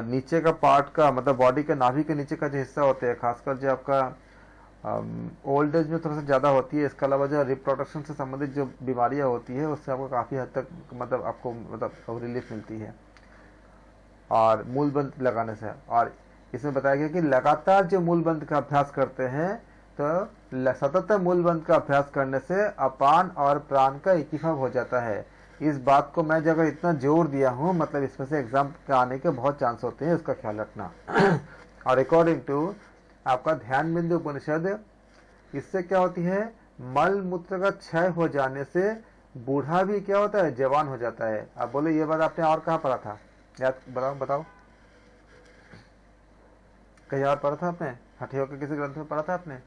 नीचे का पार्ट का मतलब बॉडी के नाभि के नीचे का जो हिस्सा होते हैं, खासकर जो आपका ओल्ड एज में थोड़ा सा ज़्यादा होती है। इसके अलावा जो रिप्रोडक्शन से संबंधित जो बीमारियां होती है उससे आपको काफ़ी हद तक मतलब आपको मतलब रिलीफ मिलती है और मूल बंध लगाने से। और इसमें बताया गया कि लगातार जो मूल बंध का अभ्यास करते हैं तो सतत मूल बंध का अभ्यास करने से अपान और प्राण का एक ही भाव हो जाता है। इस बात को मैं जगह इतना जोर दिया हूँ, मतलब इसमें से एग्जाम के आने के बहुत चांस होते हैं, इसका ख्याल रखना। और अकॉर्डिंग टू आपका ध्यान बिंदु उपनिषद, इससे क्या होती है? मल मूत्र का क्षय हो जाने से बूढ़ा भी क्या होता है? जवान हो जाता है। अब बोले ये बात आपने और कहाँ पढ़ा था? याद बताओ कहीं और पढ़ा था आपने? हठयोग के किसी ग्रंथ में पढ़ा था आपने?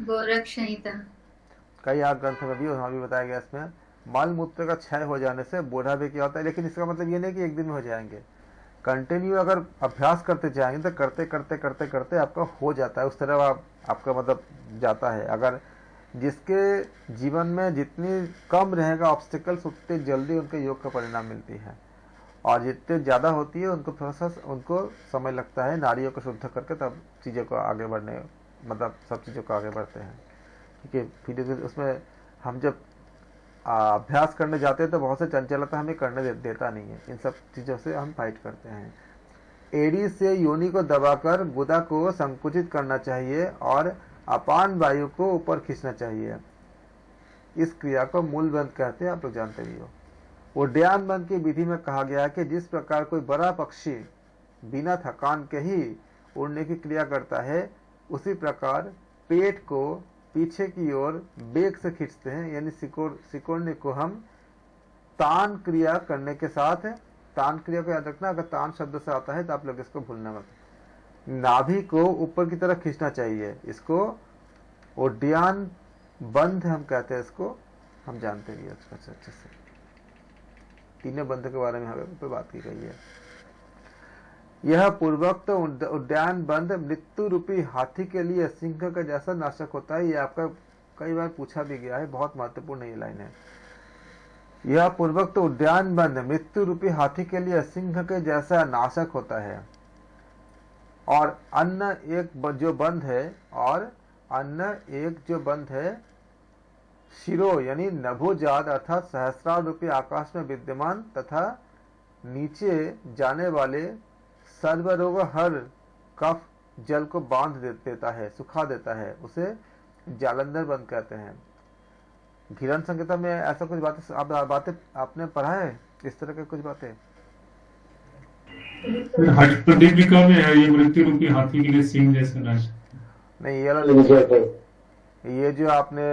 गोरख संहिता कई और ग्रंथ में भी वहाँ भी बताया गया। इसमें मल मूत्र का क्षय हो जाने से बूढ़ा भी क्या होता है। लेकिन इसका मतलब ये नहीं कि एक दिन में हो जाएंगे। कंटिन्यू अगर अभ्यास करते जाएंगे तो करते करते करते करते आपका हो जाता है, उस तरह आपका मतलब जाता है। अगर जिसके जीवन में जितनी कम रहेगा ऑब्स्टिकल्स, उतने जल्दी उनके योग का परिणाम मिलती है। और जितने ज़्यादा होती है उनको थोड़ा सा उनको समय लगता है नाड़ियों को शुद्ध करके तब चीज़ों को आगे बढ़ने, मतलब सब चीज़ों को आगे बढ़ते हैं। ठीक है, फिर उसमें हम जब अभ्यास करने जाते हैं तो बहुत से चंचलता हमें करने देता नहीं है। इन सब चीज़ों से हम फाइट करते हैं। एड़ी से योनि को दबाकर गुदा को संकुचित करना चाहिए और अपान वायु को ऊपर खींचना चाहिए। इस क्रिया को मूल बंध कहते हैं, आप लोग जानते भी हो। उड्डयन बंध की विधि में कहा गया है कि जिस प्रकार कोई बड़ा पक्षी बिना थकान के ही उड़ने की क्रिया करता है, उसी प्रकार पेट को पीछे की ओर बेग से खींचते हैं। यानी सिकोड़ने को हम तान क्रिया करने के साथ, तान क्रिया को याद रखना, अगर तान शब्द से आता है तो आप लोग इसको भूलना मत। नाभि को ऊपर की तरफ खींचना चाहिए। इसको उड्डयन बंध हम कहते हैं, इसको हम जानते भी अच्छे से। तीनों बंध के बारे में हमें पे बात की गई है। यह पूर्वोक्त उड्डयन बंध मृत्यु रूपी हाथी के लिए सिंह का जैसा नाशक होता है। यह आपका कई बार पूछा भी गया है, बहुत महत्वपूर्ण ये लाइन है। यह पूर्वोक्त उड्डयन बंध मृत्यु रूपी हाथी के लिए सिंह के जैसा नाशक होता है। और अन्य एक जो बंध है शिरो यानी नभोजात अर्थात सहस्रार रूपी आकाश में विद्यमान तथा नीचे जाने वाले सर्वरोग हर कफ जल को बांध देता है, सुखा देता है, उसे जालंधर बंध कहते हैं। घिरण संहिता में ऐसा कुछ बातें आपने पढ़ा है, इस तरह के कुछ बातें? हठप्रदीपिका में है ये मृत्यु रूपी हाथी के लिए सिंह जैसे नाच। नहीं, ये जो आपने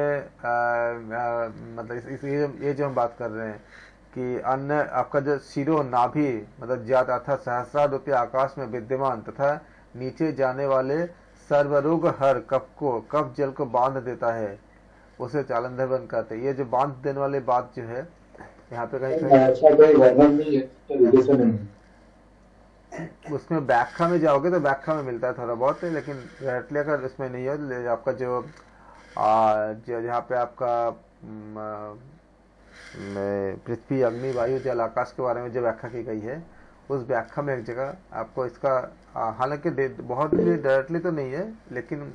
मतलब ये जो हम बात कर रहे हैं कि अन्य आपका जो शिरो नाभि मतलब जात अर्थात सहस्रार रूपी आकाश में विद्यमान तथा नीचे जाने वाले सर्वरोग हर कफ जल को बांध देता है, उसे जालंधर बंध कहते हैं। ये जो बांध देने वाली बात जो है यहाँ पे उसमें व्याख्या में जाओगे तो व्याख्या में मिलता है थोड़ा बहुत, लेकिन डायरेक्टली अगर इसमें नहीं है आपका जो यहाँ पे आपका पृथ्वी अग्नि वायु जल आकाश के बारे में जो व्याख्या की गई है, उस व्याख्या में एक जगह आपको इसका हालांकि बहुत ही डायरेक्टली तो नहीं है, लेकिन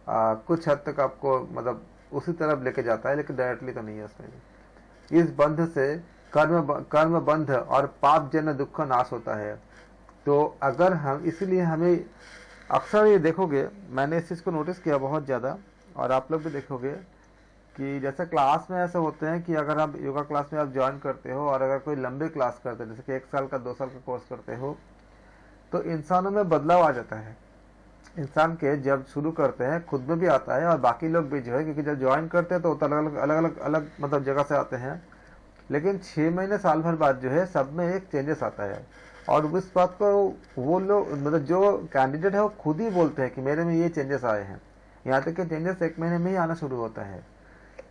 कुछ हद तक आपको मतलब उसी तरफ लेके जाता है, लेकिन डायरेक्टली तो नहीं है उसमें भी। इस बंध से कर्म बंध और पाप जन्य दुख का नाश होता है। तो अगर हम इसीलिए हमें अक्सर ये देखोगे, मैंने इस चीज़ को नोटिस किया बहुत ज़्यादा, और आप लोग भी देखोगे कि जैसे क्लास में ऐसे होते हैं कि अगर आप योगा क्लास में आप ज्वाइन करते हो और अगर कोई लंबे क्लास करते हो, जैसे कि 1 साल का 2 साल का कोर्स करते हो, तो इंसानों में बदलाव आ जाता है। इंसान के जब शुरू करते हैं खुद में भी आता है और बाकी लोग भी जो है, क्योंकि जब ज्वाइन करते हैं तो अलग मतलब जगह से आते हैं, लेकिन 6 महीने साल भर बाद जो है सब में एक चेंजेस आता है। और उस बात को वो लोग मतलब जो कैंडिडेट है वो खुद ही बोलते हैं कि मेरे में ये चेंजेस आए हैं। यहाँ तक कि चेंजेस 1 महीने में ही आना शुरू होता है,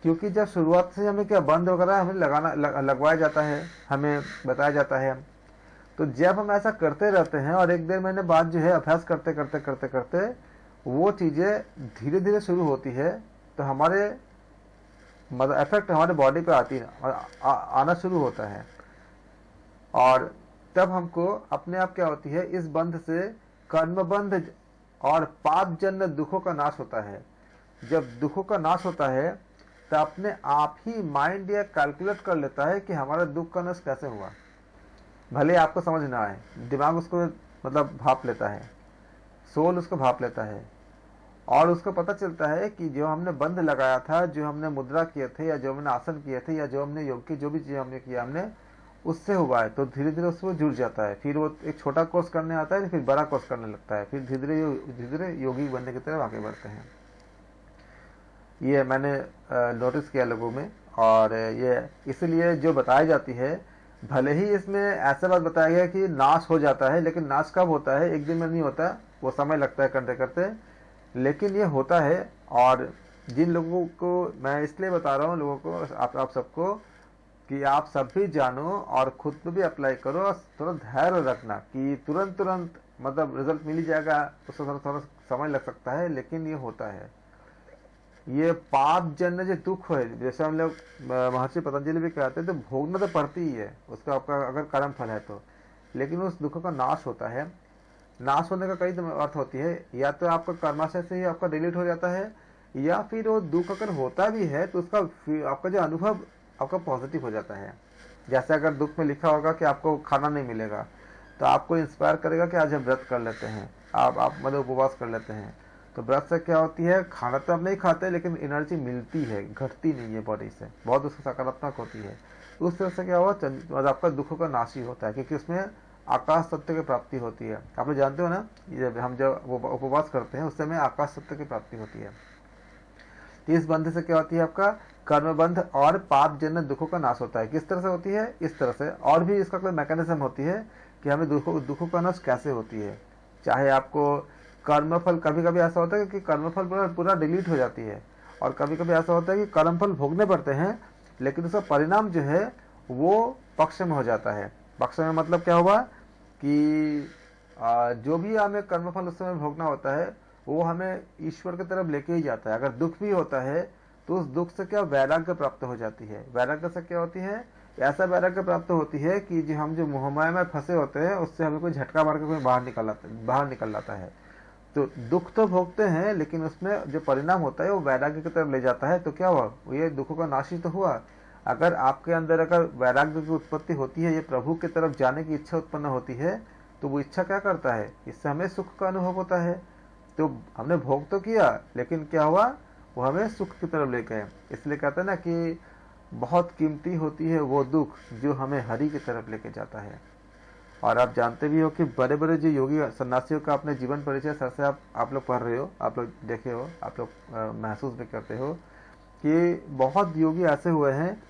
क्योंकि जब शुरुआत से हमें क्या बंद वगैरह हमें लगवाया जाता है, हमें बताया जाता है। तो जब हम ऐसा करते रहते हैं और 1-1.5 महीने बाद जो है अभ्यास करते करते करते करते वो चीज़ें धीरे धीरे शुरू होती है, तो हमारे मतलब इफेक्ट हमारे बॉडी पे आती है और आना शुरू होता है। और तब हमको अपने आप क्या होती है, इस बंध से कर्मबंध और पाप जन्य दुखों का नाश होता है। जब दुखों का नाश होता है तो अपने आप ही माइंड ये कैलकुलेट कर लेता है कि हमारा दुख का नाश कैसे हुआ, भले आपको समझ ना आए, दिमाग उसको मतलब भाप लेता है, सोल उसको भाप लेता है, और उसको पता चलता है कि जो हमने बंध लगाया था, जो हमने मुद्रा किए थे या जो हमने आसन किए थे या जो हमने योग की जो भी चीज़ हमने किया हमने उससे हुआ है। तो धीरे धीरे उससे वो जुड़ जाता है, फिर वो एक छोटा कोर्स करने आता है, फिर बड़ा कोर्स करने लगता है, फिर धीरे धीरे योगी बनने की तरफ आगे बढ़ते हैं। ये मैंने नोटिस किया लोगों में, और ये इसलिए जो बताई जाती है, भले ही इसमें ऐसा बात बताया गया कि नाश हो जाता है, लेकिन नाश कब होता है, 1 दिन में नहीं होता, वो समय लगता है करते करते, लेकिन ये होता है। और जिन लोगों को मैं इसलिए बता रहा हूँ लोगों को, आप सबको, कि आप सब भी जानो और खुद पे भी अप्लाई करो, और थोड़ा धैर्य रखना कि तुरंत मतलब रिजल्ट मिल ही जाएगा, उसको थोड़ा समय लग सकता है, लेकिन ये होता है। ये पाप जन्य जो दुख है, जैसे हम लोग महर्षि पतंजलि भी कहते हैं, तो भोगना तो पड़ती ही है उसका, आपका अगर कर्म फल है तो, लेकिन उस दुखों का नाश होता है। नाश होने का कई अर्थ होती है, या तो आपका कर्माशय से ही आपका डिलीट हो जाता है, या फिर वो दुख अगर होता भी है तो उसका आपका जो अनुभव आपका पॉजिटिव हो जाता है। जैसे अगर दुख में लिखा होगा कि आपको खाना नहीं मिलेगा, तो आपको इंस्पायर करेगा कि आज हम व्रत कर लेते हैं, आप मतलब उपवास कर लेते हैं। तो व्रत से क्या होती है, खाना तो आप नहीं खाते, लेकिन एनर्जी मिलती है, घटती नहीं है बॉडी से, बहुत उसकी सकारात्मक होती है। उस तरह से क्या हुआ, मतलब आपका दुखों का नाश ही होता है, क्योंकि उसमें आकाश सत्य की प्राप्ति होती है। आप लोग जानते हो ना, जब हम जब उपवास करते हैं उस समय आकाश सत्य की प्राप्ति होती है। इस बंध से क्या होती है, आपका कर्मबंध और पाप जन्य दुखों का नाश होता है। किस तरह से होती है, इस तरह से, और भी इसका कोई मैकेनिज्म होती है कि हमें दुखों का नाश कैसे होती है। चाहे आपको कर्मफल, कभी कभी ऐसा होता है कि कर्मफल पूरा डिलीट हो जाती है, और कभी कभी ऐसा होता है कि कर्मफल भोगने पड़ते हैं, लेकिन उसका परिणाम जो है वो पक्ष में हो जाता है। पक्ष में मतलब क्या हुआ कि जो भी हमें कर्मफल उस समय भोगना होता है वो हमें ईश्वर की तरफ लेके ही जाता है। अगर दुख भी होता है तो उस दुख से क्या वैराग्य प्राप्त हो जाती है। वैराग्य से क्या होती है, ऐसा वैराग्य प्राप्त होती है कि जो हम जो मोहमाया में फंसे होते हैं उससे हमें कोई झटका मार के कोई बाहर निकल लाता है। तो दुख तो भोगते हैं, लेकिन उसमें जो परिणाम होता है वो वैराग्य की तरफ ले जाता है। तो क्या हुआ, ये दुखों का नाश ही तो हुआ। अगर आपके अंदर अगर वैराग्य की उत्पत्ति होती है, ये प्रभु की तरफ जाने की इच्छा उत्पन्न होती है, तो वो इच्छा क्या करता है, इससे हमें सुख का अनुभव होता है। तो हमने भोग तो किया, लेकिन क्या हुआ, वो हमें सुख की तरफ ले गए। इसलिए कहते हैं ना कि बहुत कीमती होती है वो दुख जो हमें हरि की तरफ लेके जाता है। और आप जानते भी हो कि बड़े बड़े जो योगी सन्यासियों का अपने जीवन परिचय सर से आप लोग पढ़ रहे हो, आप लोग देखे हो, आप लोग महसूस भी करते हो कि बहुत योगी ऐसे हुए हैं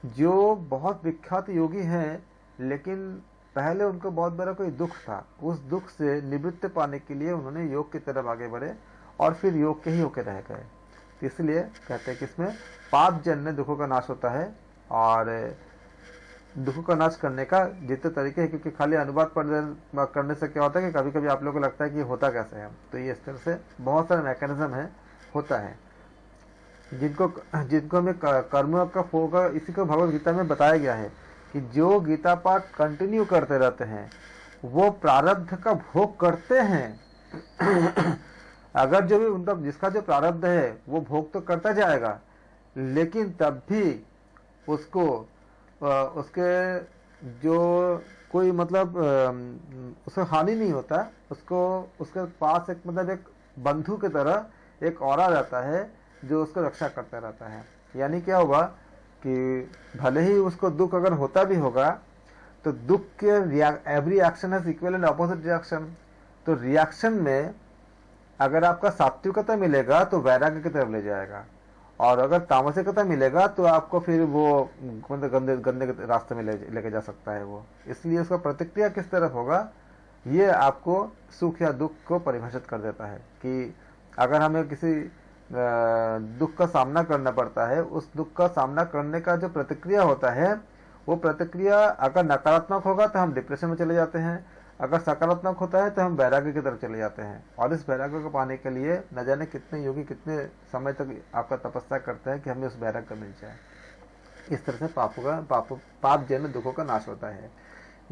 जो बहुत विख्यात योगी हैं, लेकिन पहले उनको बहुत बड़ा कोई दुख था। उस दुख से निवृत्ति पाने के लिए उन्होंने योग की तरफ आगे बढ़े और फिर योग के ही होके रह गए। इसलिए कहते हैं कि इसमें पाप जन्य दुखों का नाश होता है। और दुखों का नाश करने का जितने तरीके हैं, क्योंकि खाली अनुवाद करने से क्या होता है कि कभी कभी आप लोगों को लगता है कि होता कैसे है, तो ये इस तरह से बहुत सारे मैकेनिज्म है, होता है जिनको हमें कर्म का होगा। इसी को भगवद गीता में बताया गया है कि जो गीता पाठ कंटिन्यू करते रहते हैं वो प्रारब्ध का भोग करते हैं। अगर जो भी उनका जिसका जो प्रारब्ध है वो भोग तो करता जाएगा, लेकिन तब भी उसको उसके जो कोई मतलब उसको हानि नहीं होता। उसको उसके पास एक मतलब एक बंधु की तरह एक औरा रहता है जो उसको रक्षा करता रहता है। यानी क्या होगा कि भले ही उसको दुख अगर होता भी होगा तो दुख के every action has equal and opposite reaction. तो रिएक्शन में अगर आपका सात्विकता मिलेगा तो वैराग्य की तरफ ले जाएगा, और अगर तामसिकता मिलेगा तो आपको फिर वो गंदे गंदे रास्ते में लेके जा सकता है वो। इसलिए उसका प्रतिक्रिया किस तरफ होगा ये आपको सुख या दुख को परिभाषित कर देता है कि अगर हमें किसी दुख का सामना करना पड़ता है, उस दुख का सामना करने का जो प्रतिक्रिया होता है वो प्रतिक्रिया अगर नकारात्मक होगा तो हम डिप्रेशन में चले जाते हैं, अगर सकारात्मक होता है तो हम वैराग्य की तरफ चले जाते हैं। और इस वैराग्य को पाने के लिए न जाने कितने योगी कितने समय तक आपका तपस्या करते हैं कि हमें उस वैराग्य मिल जाए। इस तरह से पाप जन्य दुखों का नाश होता है।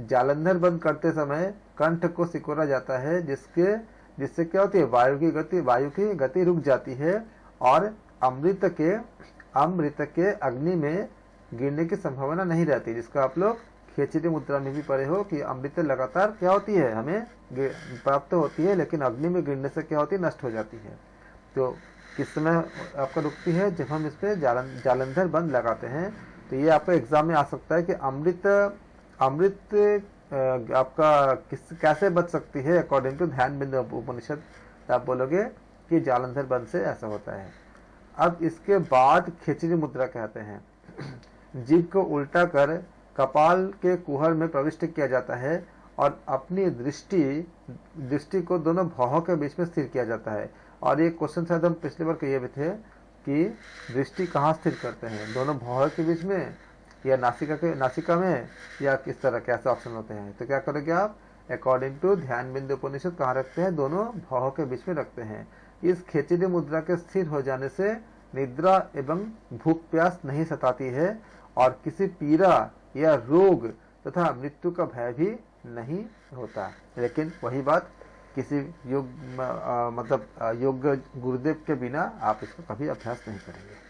जालंधर बंद करते समय कंठ को सिकोड़ा जाता है, जिससे क्या होती है, वायु की गति रुक जाती है और अमृत के अग्नि में गिरने की संभावना नहीं रहती, जिसका आप लोग खेचरी मुद्रा में भी पढ़े हो कि अमृत लगातार क्या होती है, हमें प्राप्त होती है, लेकिन अग्नि में गिरने से क्या होती है, नष्ट हो जाती है। तो किस समय आपका रुकती है, जब हम इस पे जालंधर बंद लगाते हैं। तो ये आपको एग्जाम में आ सकता है कि अमृत आपका कैसे बच सकती है अकॉर्डिंग टू ध्यान बिंदु उपनिषद। आप बोलोगे कि जालंधर बंद से ऐसा होता है। अब इसके बाद खेचरी मुद्रा कहते हैं। जीभ को उल्टा कर कपाल के कुहर में प्रविष्ट किया जाता है और अपनी दृष्टि को दोनों भौहों के बीच में स्थिर किया जाता है। और ये क्वेश्चन शायद हम पिछली बार किए भी थे कि दृष्टि कहाँ स्थिर करते हैं, दोनों भौहों के बीच में या नासिका में, या किस तरह कैसे ऑप्शन होते हैं। तो क्या करोगे आप, अकॉर्डिंग टू ध्यान बिंदु उपनिषद कहाँ रखते हैं, दोनों भौहों के बीच में रखते हैं। इस खेचरी मुद्रा के स्थिर हो जाने से निद्रा एवं भूख प्यास नहीं सताती है और किसी पीड़ा या रोग तथा मृत्यु का भय भी नहीं होता। लेकिन वही बात, किसी योग गुरुदेव के बिना आप इसको कभी अभ्यास नहीं करेंगे।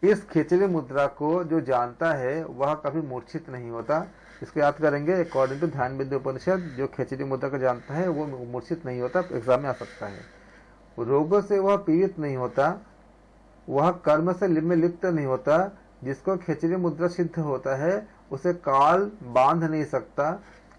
इस खेचरी मुद्रा को जो जानता है वह कभी मूर्छित नहीं होता। इसको याद करेंगे, अकॉर्डिंग टू ध्यान बिंदु उपनिषद जो खेचरी मुद्रा को जानता है वो मूर्छित नहीं होता, एग्जाम में आ सकता है। रोगों से वह पीड़ित नहीं होता, वह कर्म से लिप्त नहीं होता। जिसको खेचरी मुद्रा सिद्ध होता है उसे काल बांध नहीं सकता।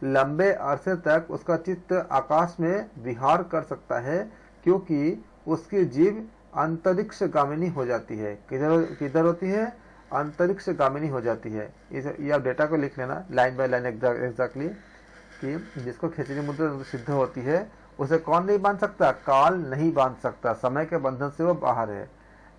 लंबे अरसे तक उसका चित्त आकाश में विहार कर सकता है, क्योंकि उसकी जीव अंतरिक्ष गामिनी हो जाती है। किधर होती है, अंतरिक्ष गामिनी हो जाती है। ये आप डेटा को लिख लेना लाइन बाय लाइन एग्जैक्टली, कि जिसको खेचरी मुद्रा सिद्ध होती है उसे कौन नहीं बांध सकता, काल नहीं बांध सकता, समय के बंधन से वो बाहर है।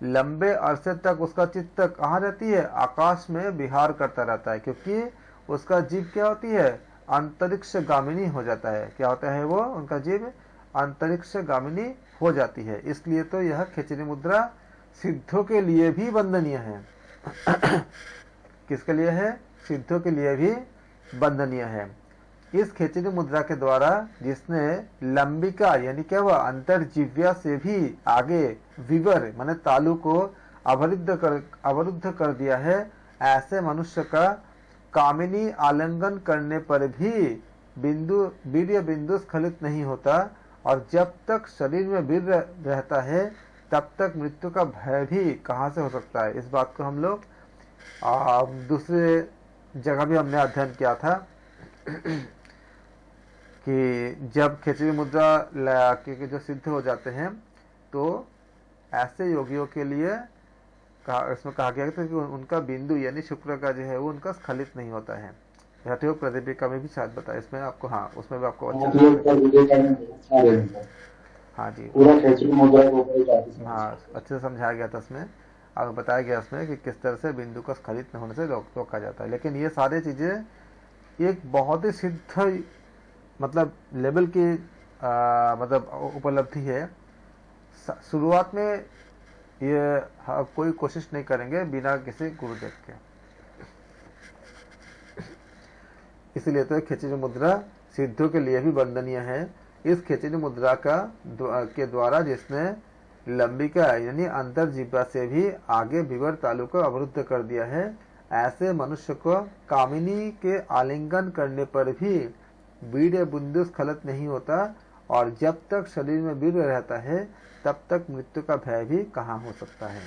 लंबे अरसे तक उसका चित्त कहाँ रहती है, आकाश में विहार करता रहता है, क्योंकि उसका जीव क्या होती है, अंतरिक्ष गामिनी हो जाता है। क्या होता है वो, उनका जीव अंतरिक्ष गामिनी हो जाती है। इसलिए तो यह खेचरी मुद्रा सिद्धों के लिए भी वंदनीय है। किसके लिए है, सिद्धों के लिए भी वंदनीय है। इस खेचरी मुद्रा के द्वारा जिसने लंबिका यानी क्या हुआ, अंतर्जीव्या से भी आगे विवर माने तालु को अवरुद्ध कर दिया है, ऐसे मनुष्य का कामिनी आलिंगन करने पर भी वीर्य बिंदु स्खलित नहीं होता, और जब तक शरीर में वीर्य रहता है तब तक मृत्यु का भय भी कहाँ से हो सकता है। इस बात को हम लोग दूसरे जगह भी हमने अध्ययन किया था कि जब खिचड़ी मुद्रा के जो सिद्ध हो जाते हैं तो ऐसे योगियों के लिए इसमें कहा गया था कि उनका बिंदु यानी शुक्र का जो है वो उनका स्खलित नहीं होता है। हठयोग प्रतिपिका में भी शायद बताया इसमें आपको, हाँ उसमें भी आपको हाँ जी पूरा खिचड़ी मुद्रा के ऊपर हाँ अच्छे से समझाया गया था इसमें, और बताया गया इसमें कि किस तरह से बिंदु का स्खलित न होने से रोका जाता है। लेकिन ये सारी चीजें एक बहुत ही सिद्ध मतलब लेवल की मतलब उपलब्धि है। शुरुआत में ये कोई कोशिश नहीं करेंगे बिना किसी गुरुदेव के, इसलिए तो खिचड़ी मुद्रा सिद्धों के लिए भी वंदनीय है। इस खिचड़ी मुद्रा के द्वारा जिसने लंबिका यानी अंतर जिह्वा से भी आगे विवर तालु को अवरुद्ध कर दिया है, ऐसे मनुष्य को कामिनी के आलिंगन करने पर भी वीर्य बिंदु स्खलित नहीं होता, और जब तक शरीर में वीर्य रहता है तब तक मृत्यु का भय भी कहाँ हो सकता है।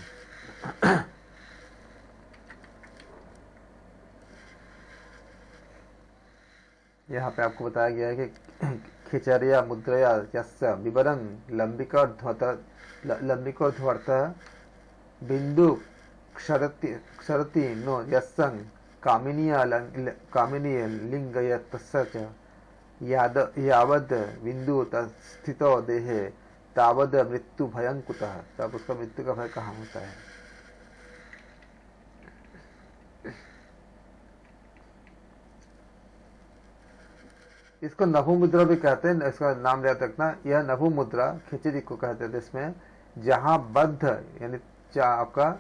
यहाँ पे आपको बताया गया है कि खिचरिया मुद्रया यस्य विवरं लंबिकोर्ध्वर्त बिंदु क्षरति नो यस्सं कामिनी लिंगयतस्य च यावद बिंदु स्थितो देहे तावद मृत्यु भयं कुतः, तब उसका मृत्यु का भय कहाँ होता है। इसको नभु मुद्रा भी कहते हैं, इसका नाम याद रखना। यह नभु मुद्रा खिचड़ी को कहते हैं, इसमें जहाँ बद्ध यानी आपका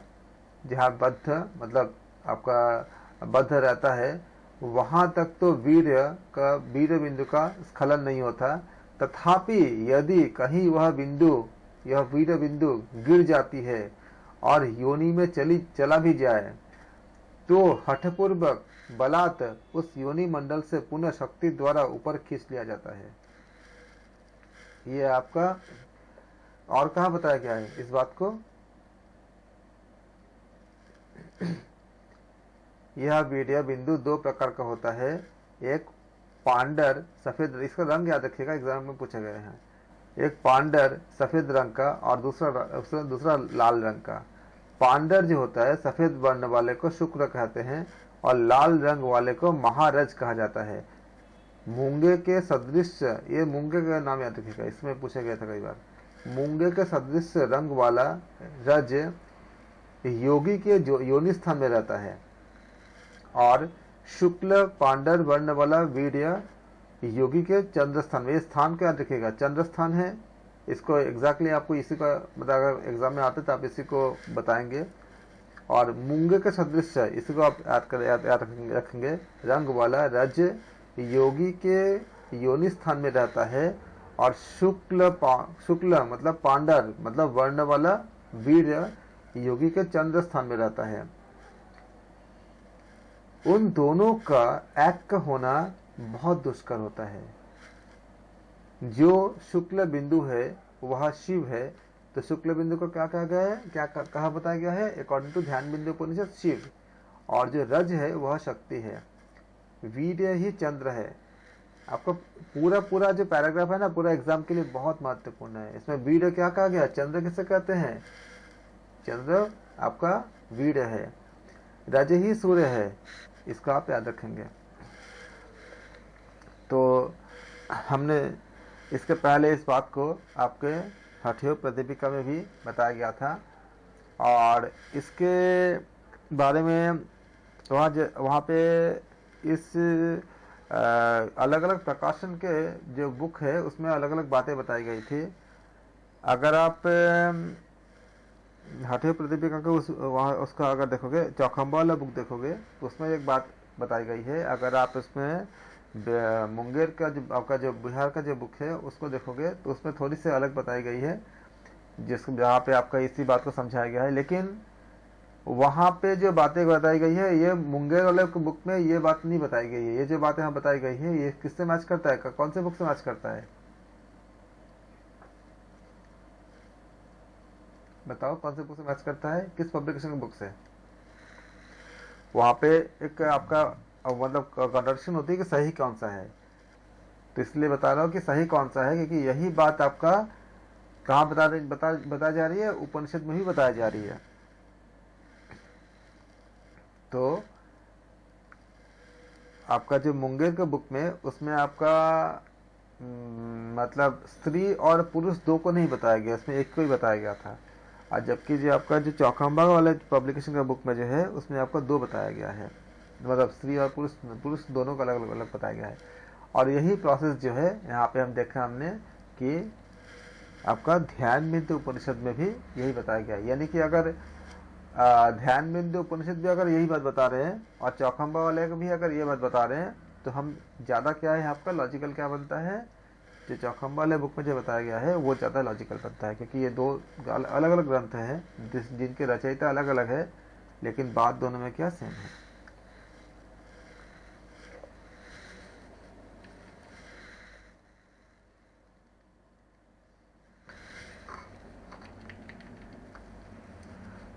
जहाँ बद्ध मतलब आपका बद्ध रहता है वहां तक तो वीर्य बिंदु का स्खलन नहीं होता, तथापि यदि कहीं वह वीर्य बिंदु गिर जाती है और योनि में चला भी जाए तो हठपूर्वक बलात् उस योनि मंडल से पुनः शक्ति द्वारा ऊपर खींच लिया जाता है। ये आपका और कहाँ बताया गया है इस बात को। यह वीर्य बिंदु दो प्रकार का होता है, एक पांडर सफेद, इसका रंग याद रखिएगा एग्जाम में पूछे गए हैं, एक पांडर सफेद रंग का और दूसरा लाल रंग का। पांडर जो होता है सफेद वर्ण वाले को शुक्र कहते हैं और लाल रंग वाले को महारज कहा जाता है। मूंगे के सदृश, ये मूंगे का नाम याद रखिएगा, इसमें पूछा गया था कई बार। मूंगे के सदृश रंग वाला रज योगी के योनि स्थान में रहता है और शुक्ल पांडर वर्ण वाला वीर्य योगी के चंद्र स्थान में। ये स्थान क्या रखिएगा, चंद्र स्थान है। इसको एग्जैक्टली आपको इसी का अगर एग्जाम में आते तो आप इसी को बताएंगे। और मूंगे के सदृश इसको आप याद रखेंगे, रंग वाला रज योगी के योनि स्थान में रहता है और शुक्ल मतलब पांडर मतलब वर्ण वाला वीर्य योगी के चंद्र स्थान में रहता है। उन दोनों का एक होना बहुत दुष्कर होता है। जो शुक्ल बिंदु है वह शिव है, तो शुक्ल बिंदु को क्या कहा गया है, क्या कहा बताया गया है, अकॉर्डिंग टू ध्यान बिंदु उपनिषद शिव, और जो रज है वह शक्ति है, वीर्य ही चंद्र है। आपको पूरा जो पैराग्राफ है ना पूरा एग्जाम के लिए बहुत महत्वपूर्ण है। इसमें वीर्य क्या कहा गया, चंद्र किसे कहते हैं, चंद्र आपका वीर्य है, रज ही सूर्य है, इसका आप याद रखेंगे। तो हमने इसके पहले इस बात को आपके हठयोग प्रतिपिका में भी बताया गया था और इसके बारे में वहाँ पे इस अलग अलग प्रकाशन के जो बुक है उसमें अलग अलग बातें बताई गई थी। अगर आप हठयोग प्रतिपिका को उसका अगर देखोगे, चौखंबा वाला बुक देखोगे तो उसमें एक बात बताई गई है। अगर आप इसमें मुंगेर का जो आपका जो बिहार का जो बुक है उसको देखोगे तो उसमें थोड़ी सी अलग बताई गई है, जहाँ पे आपका इसी बात को समझाया गया है। लेकिन वहां पे जो बातें बताई गई है, ये मुंगेर वाले की बुक में ये बात नहीं बताई गई है। ये जो बातें यहाँ बताई गई है, ये किससे मैच करता है, कौन से बुक से मैच करता है, बताओ कौन से बुक से मैच करता है, किस पब्लिकेशन की बुक से? वहां पे एक आपका मतलब कंट्रडिक्शन होती है कि सही कौन सा है। तो इसलिए बता रहा हूँ कि सही कौन सा है, क्योंकि यही बात आपका कहाँ बताई जा रही है, उपनिषद में ही बताई जा रही है। तो आपका जो मुंगेर के बुक में, उसमें आपका मतलब स्त्री और पुरुष दो को नहीं बताया गया, उसमें एक को ही बताया गया था। और जबकि जो आपका जो चौखंबा वाले पब्लिकेशन का बुक में जो है, उसमें आपको दो बताया गया है, मतलब स्त्री और पुरुष दोनों का अलग अलग बताया गया है। और यही प्रोसेस जो है यहाँ पे हम देखा हमने कि आपका ध्यान बिंदु उपनिषद में भी यही बताया गया है। यानी कि अगर ध्यान बिंदु उपनिषद भी अगर यही बात बता रहे हैं और चौखंबा वाले भी अगर ये बात बता रहे हैं, तो हम ज़्यादा क्या है आपका लॉजिकल क्या बनता है, जो चौखंबा वाले बुक में जो बताया गया है वो ज़्यादा लॉजिकल बनता है, क्योंकि ये दो अलग अलग ग्रंथ हैं जिनके रचयिता अलग अलग है, लेकिन बात दोनों में क्या सेम है।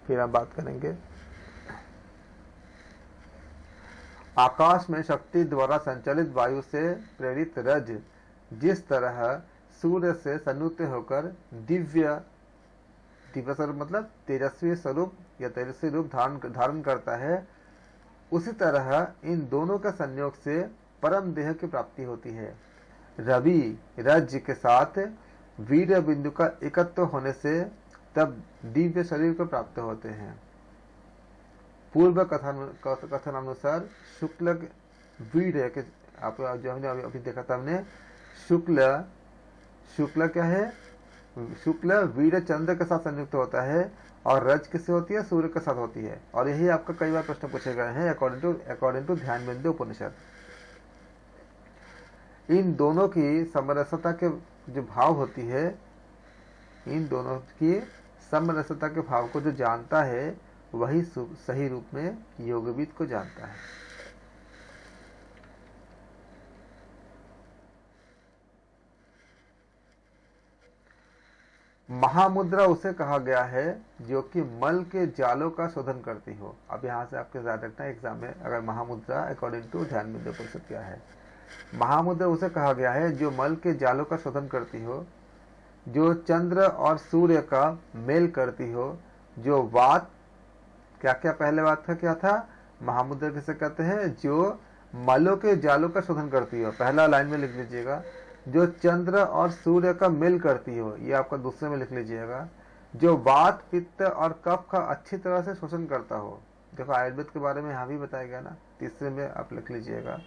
फिर हम बात करेंगे आकाश में शक्ति द्वारा संचालित वायु से प्रेरित रज जिस तरह सूर्य से संयुक्त होकर दिव्य स्वरूप मतलब तेजस्वी स्वरूप या तेजस्वी रूप धारण करता है, उसी तरह इन दोनों के संयोग से परम देह की प्राप्ति होती है। रवि रज के साथ वीर्य बिंदु का एकत्व होने से तब दिव्य शरीर को प्राप्त होते हैं। पूर्व कथनानुसार शुक्ल वीर्य के आप जो हमने अभी देखा था, हमने शुक्ल क्या है, शुक्ल वीर्य चंद्र के साथ संयुक्त होता है और रज किससे होती है, सूर्य के साथ होती है। और यही आपका कई बार प्रश्न पूछे गए हैं अकॉर्डिंग टू ध्यान बिंदु उपनिषद। इन दोनों की समरसता के जो भाव होती है, इन दोनों की समरसता के भाव को जो जानता है वही सही रूप में योगविद को जानता है। महामुद्रा उसे कहा गया है जो कि मल के जालों का शोधन करती हो। अब यहाँ से आपके याद रखना एग्जाम में, अगर महामुद्रा अकॉर्डिंग टू ध्यान बिंदु उपनिषद क्या है। महामुद्रा उसे कहा गया है जो मल के जालों का शोधन करती हो, जो चंद्र और सूर्य का मेल करती हो, जो वात क्या क्या पहले बात का क्या था, महामुद्रा किसे कहते हैं, जो मलों के जालों का शोधन करती हो, पहला लाइन में लिख लीजिएगा। जो चंद्र और सूर्य का मेल करती हो, ये आपका दूसरे में लिख लीजिएगा। जो वात पित्त और कफ का अच्छी तरह से शोषण करता हो, देखो आयुर्वेद के बारे में यहाँ भी बताया गया ना, तीसरे में आप लिख लीजिएगा।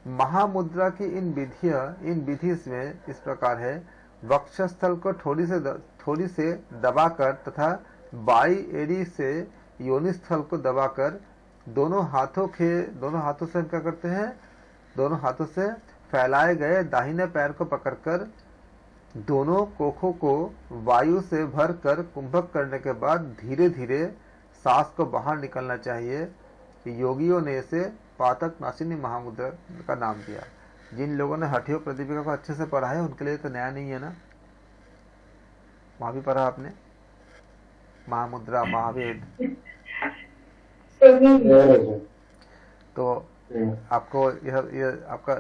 महामुद्रा की इन विधि में इस प्रकार है, वक्षस्थल को थोड़ी से दबाकर तथा बाई एड़ी से योनिस्थल को दबाकर दोनों हाथों से हम क्या करते हैं, दोनों हाथों से फैलाए गए दाहिने पैर को पकड़कर दोनों कोखों को वायु से भरकर कुंभक करने के बाद धीरे धीरे सांस को बाहर निकलना चाहिए। योगियों ने इसे पातक नाशिनी महामुद्रा का नाम दिया। जिन लोगों ने हठयोग प्रतिपिका को अच्छे से पढ़ा है उनके लिए तो नया नहीं है ना, वहां भी पढ़ा आपने महामुद्रा महावेद। तो आपको यह आपका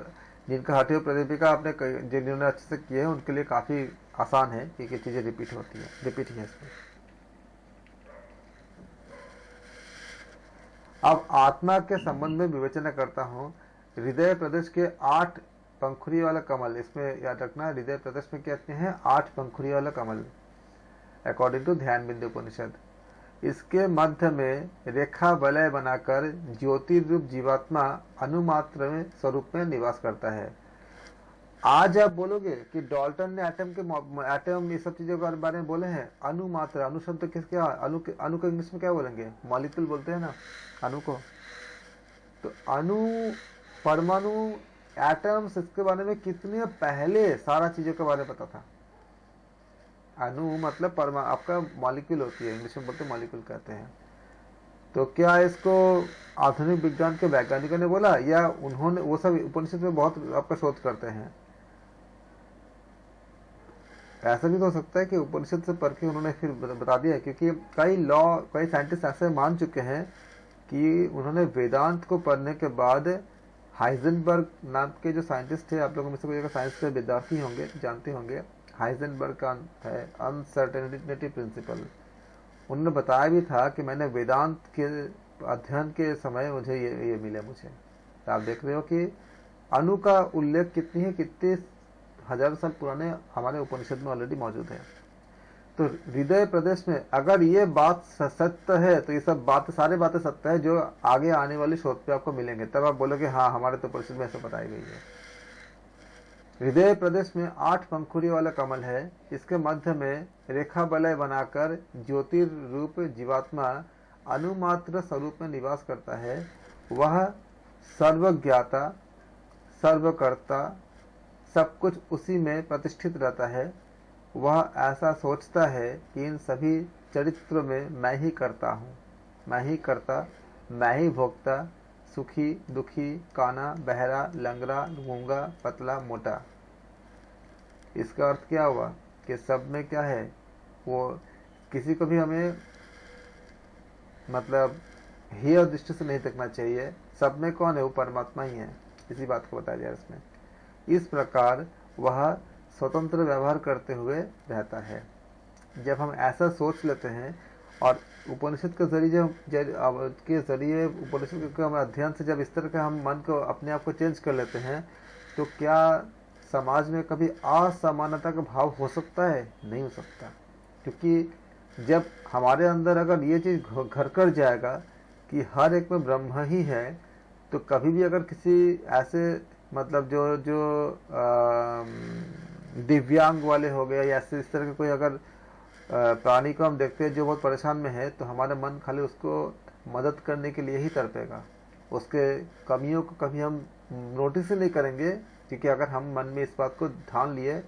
जिनका हठयोग प्रतिपिका आपने जिन्होंने अच्छे से किए हैं उनके लिए काफी आसान है, क्योंकि चीजें रिपीट ही है इसमें। अब आत्मा के संबंध में विवेचना करता हूँ। हृदय प्रदेश के 8 पंखुड़ी वाला कमल, इसमें याद रखना हृदय प्रदेश में कहते हैं 8 पंखुड़ी वाला कमल अकॉर्डिंग टू ध्यान बिंदु उपनिषद। इसके मध्य में रेखा वलय बनाकर ज्योति रूप जीवात्मा अनुमात्र में स्वरूप में निवास करता है। आज आप बोलोगे कि डाल्टन ने एटम ये सब चीजों के बारे में बोले हैं। अनुमात्र, अनु शब्द किसके, अनु को इंग्लिश में क्या बोलेंगे, मॉलिक्यूल बोलते हैं ना अणु को। तो अणु, परमाणु, एटम्स, इसके बारे में कितने पहले सारा चीजों के बारे में पता था। अणु मतलब आपका मॉलिक्यूल होती है, इंग्लिश में बोलते मॉलिक्यूल कहते हैं। तो क्या इसको आधुनिक विज्ञान के वैज्ञानिकों ने बोला, या उन्होंने, वो सब उपनिषद में बहुत आपका शोध करते हैं? ऐसा भी तो हो सकता है कि उपनिषद से पढ़ के उन्होंने फिर बता दिया, क्योंकि कई साइंटिस्ट ऐसे मान चुके हैं कि उन्होंने वेदांत को पढ़ने के बाद, हाइजेनबर्ग नाम के जो साइंटिस्ट थे, आप लोगों में से कोई अगर साइंस के विद्यार्थी होंगे जानते होंगे, हाइजेनबर्ग का है अनसर्टेनिटी प्रिंसिपल। उन्होंने बताया भी था कि मैंने वेदांत के अध्ययन के समय मुझे ये मिले मुझे। तो आप देख रहे हो कि अणु का उल्लेख कितने हजार साल पुराने हमारे उपनिषद में ऑलरेडी मौजूद है। तो हृदय प्रदेश में अगर ये बात सत्य है, तो ये सब सारी बातें सत्य है जो आगे आने वाली शोध पे आपको मिलेंगे, तब आप बोलोगे हाँ हमारे तो उपनिषद में ऐसा बताई गई है। हृदय प्रदेश में 8 पंखुड़ी वाला कमल है। इसके मध्य में रेखा वलय बनाकर ज्योतिर्रूप जीवात्मा अनुमात्र स्वरूप में निवास करता है। वह सर्वज्ञाता, सर्वकर्ता, सब कुछ उसी में प्रतिष्ठित रहता है। वह ऐसा सोचता है कि इन सभी चरित्रों में मैं ही करता हूँ, मैं ही करता, मैं ही भोक्ता, सुखी दुखी, काना बहरा, लंगड़ा गूंगा, पतला मोटा। इसका अर्थ क्या हुआ कि सब में क्या है, वो किसी को भी हमें मतलब हेय दृष्टि से नहीं देखना चाहिए। सब में कौन है, वो परमात्मा ही है, इसी बात को बताया जाए इसमें। इस प्रकार वह स्वतंत्र व्यवहार करते हुए रहता है। जब हम ऐसा सोच लेते हैं और उपनिषद के जरिए उपनिषद के अध्ययन से जब इस तरह के हम मन को, अपने आप को चेंज कर लेते हैं, तो क्या समाज में कभी असमानता का भाव हो सकता है? नहीं हो सकता। क्योंकि जब हमारे अंदर अगर ये चीज़ घर कर जाएगा कि हर एक में ब्रह्म ही है, तो कभी भी अगर किसी ऐसे मतलब जो दिव्यांग वाले हो गए या इस तरह के कोई अगर प्राणी को हम देखते हैं जो बहुत परेशान में है, तो हमारा मन खाली उसको मदद करने के लिए ही तड़पेगा। उसके कमियों को कभी हम नोटिस ही नहीं करेंगे, क्योंकि अगर हम मन में इस बात को ठान लिए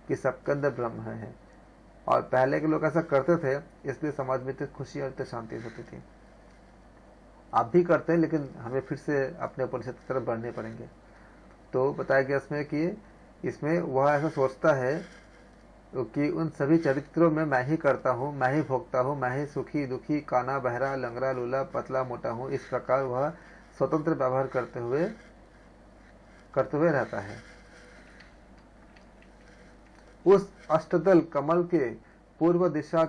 कि सबके अंदर ब्रह्म है। और पहले के लोग ऐसा करते थे, इसलिए समाज में इतनी खुशी और इतनी शांति होती थी। आप भी करते हैं, लेकिन हमें फिर से अपने उपनिषद की तरफ बढ़ने पड़ेंगे। तो बताया गया इसमें कि इसमें वह ऐसा सोचता है कि उन सभी चरित्रों में मैं ही करता हूँ, मैं ही भोगता हूँ, मैं ही सुखी दुखी, काना बहरा, लंगड़ा लूला, पतला मोटा हूँ। इस प्रकार वह स्वतंत्र व्यवहार करते हुए रहता है। उस अष्टदल कमल के पूर्व दिशा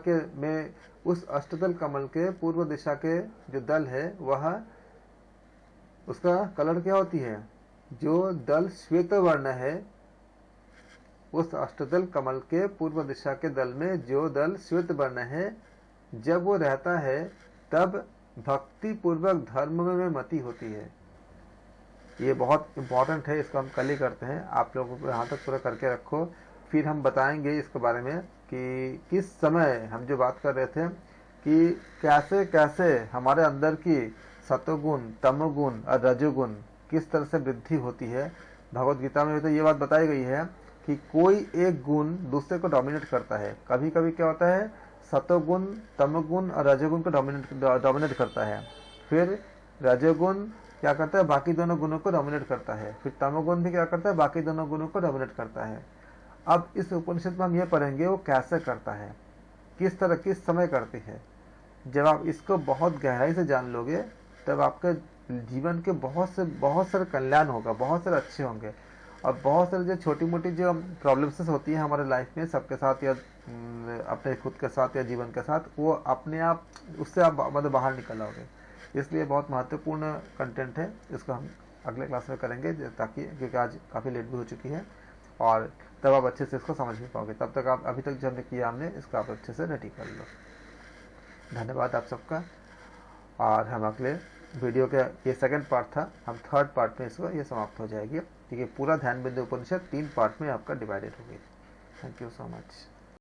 के जो दल है, वह उसका कलर क्या होती है? जो दल श्वेत वर्ण है, उस अष्टदल कमल के पूर्व दिशा के दल में जो दल श्वेत वर्ण है, जब वो रहता है तब भक्ति पूर्वक धर्म में मति होती है। ये बहुत इम्पोर्टेंट है, इसको हम कल ही करते हैं। आप लोगों को यहाँ तक पूरा करके रखो, फिर हम बताएंगे इसके बारे में कि किस समय हम जो बात कर रहे थे कि कैसे कैसे हमारे अंदर की सतोगुण, तमोगुण और रजोगुण किस तरह से वृद्धि होती है। भगवत गीता में तो ये बात बताई गई है कि कोई एक गुण दूसरे को डोमिनेट करता है। कभी कभी क्या होता है, सतोगुण तमोगुण और रजोगुण को डोमिनेट करता है। फिर रजोगुण क्या करता है, बाकी दोनों गुणों को डोमिनेट करता है। फिर तमोगुण भी क्या करता है, बाकी दोनों गुणों को डोमिनेट करता है। अब इस उपनिषद में हम ये पढ़ेंगे वो कैसे करता है, किस तरह किस समय करती है। जब आप इसको बहुत गहराई से जान लोगे, तब आपके जीवन के बहुत सारे कल्याण होगा, बहुत सारे अच्छे होंगे। और बहुत सारी जो छोटी मोटी जो प्रॉब्लम्स होती है हमारे लाइफ में, सबके साथ या अपने खुद के साथ या जीवन के साथ, वो अपने आप उससे आप मतलब बाहर निकल आओगे। इसलिए बहुत महत्वपूर्ण कंटेंट है, इसको हम अगले क्लास में करेंगे, ताकि क्योंकि आज काफ़ी लेट भी हो चुकी है और तब आप अच्छे से इसको समझ भी पाओगे। तब तक आप अभी तक जो हमने किया हमने इसको आप अच्छे से रेडी कर लो। धन्यवाद आप सबका। और हम अगले वीडियो के, ये सेकंड पार्ट था, हम थर्ड पार्ट में इसको ये समाप्त हो जाएगी। ठीक है, पूरा ध्यान बिंदु उपनिषद 3 पार्ट में आपका डिवाइडेड होगी। Thank you so much.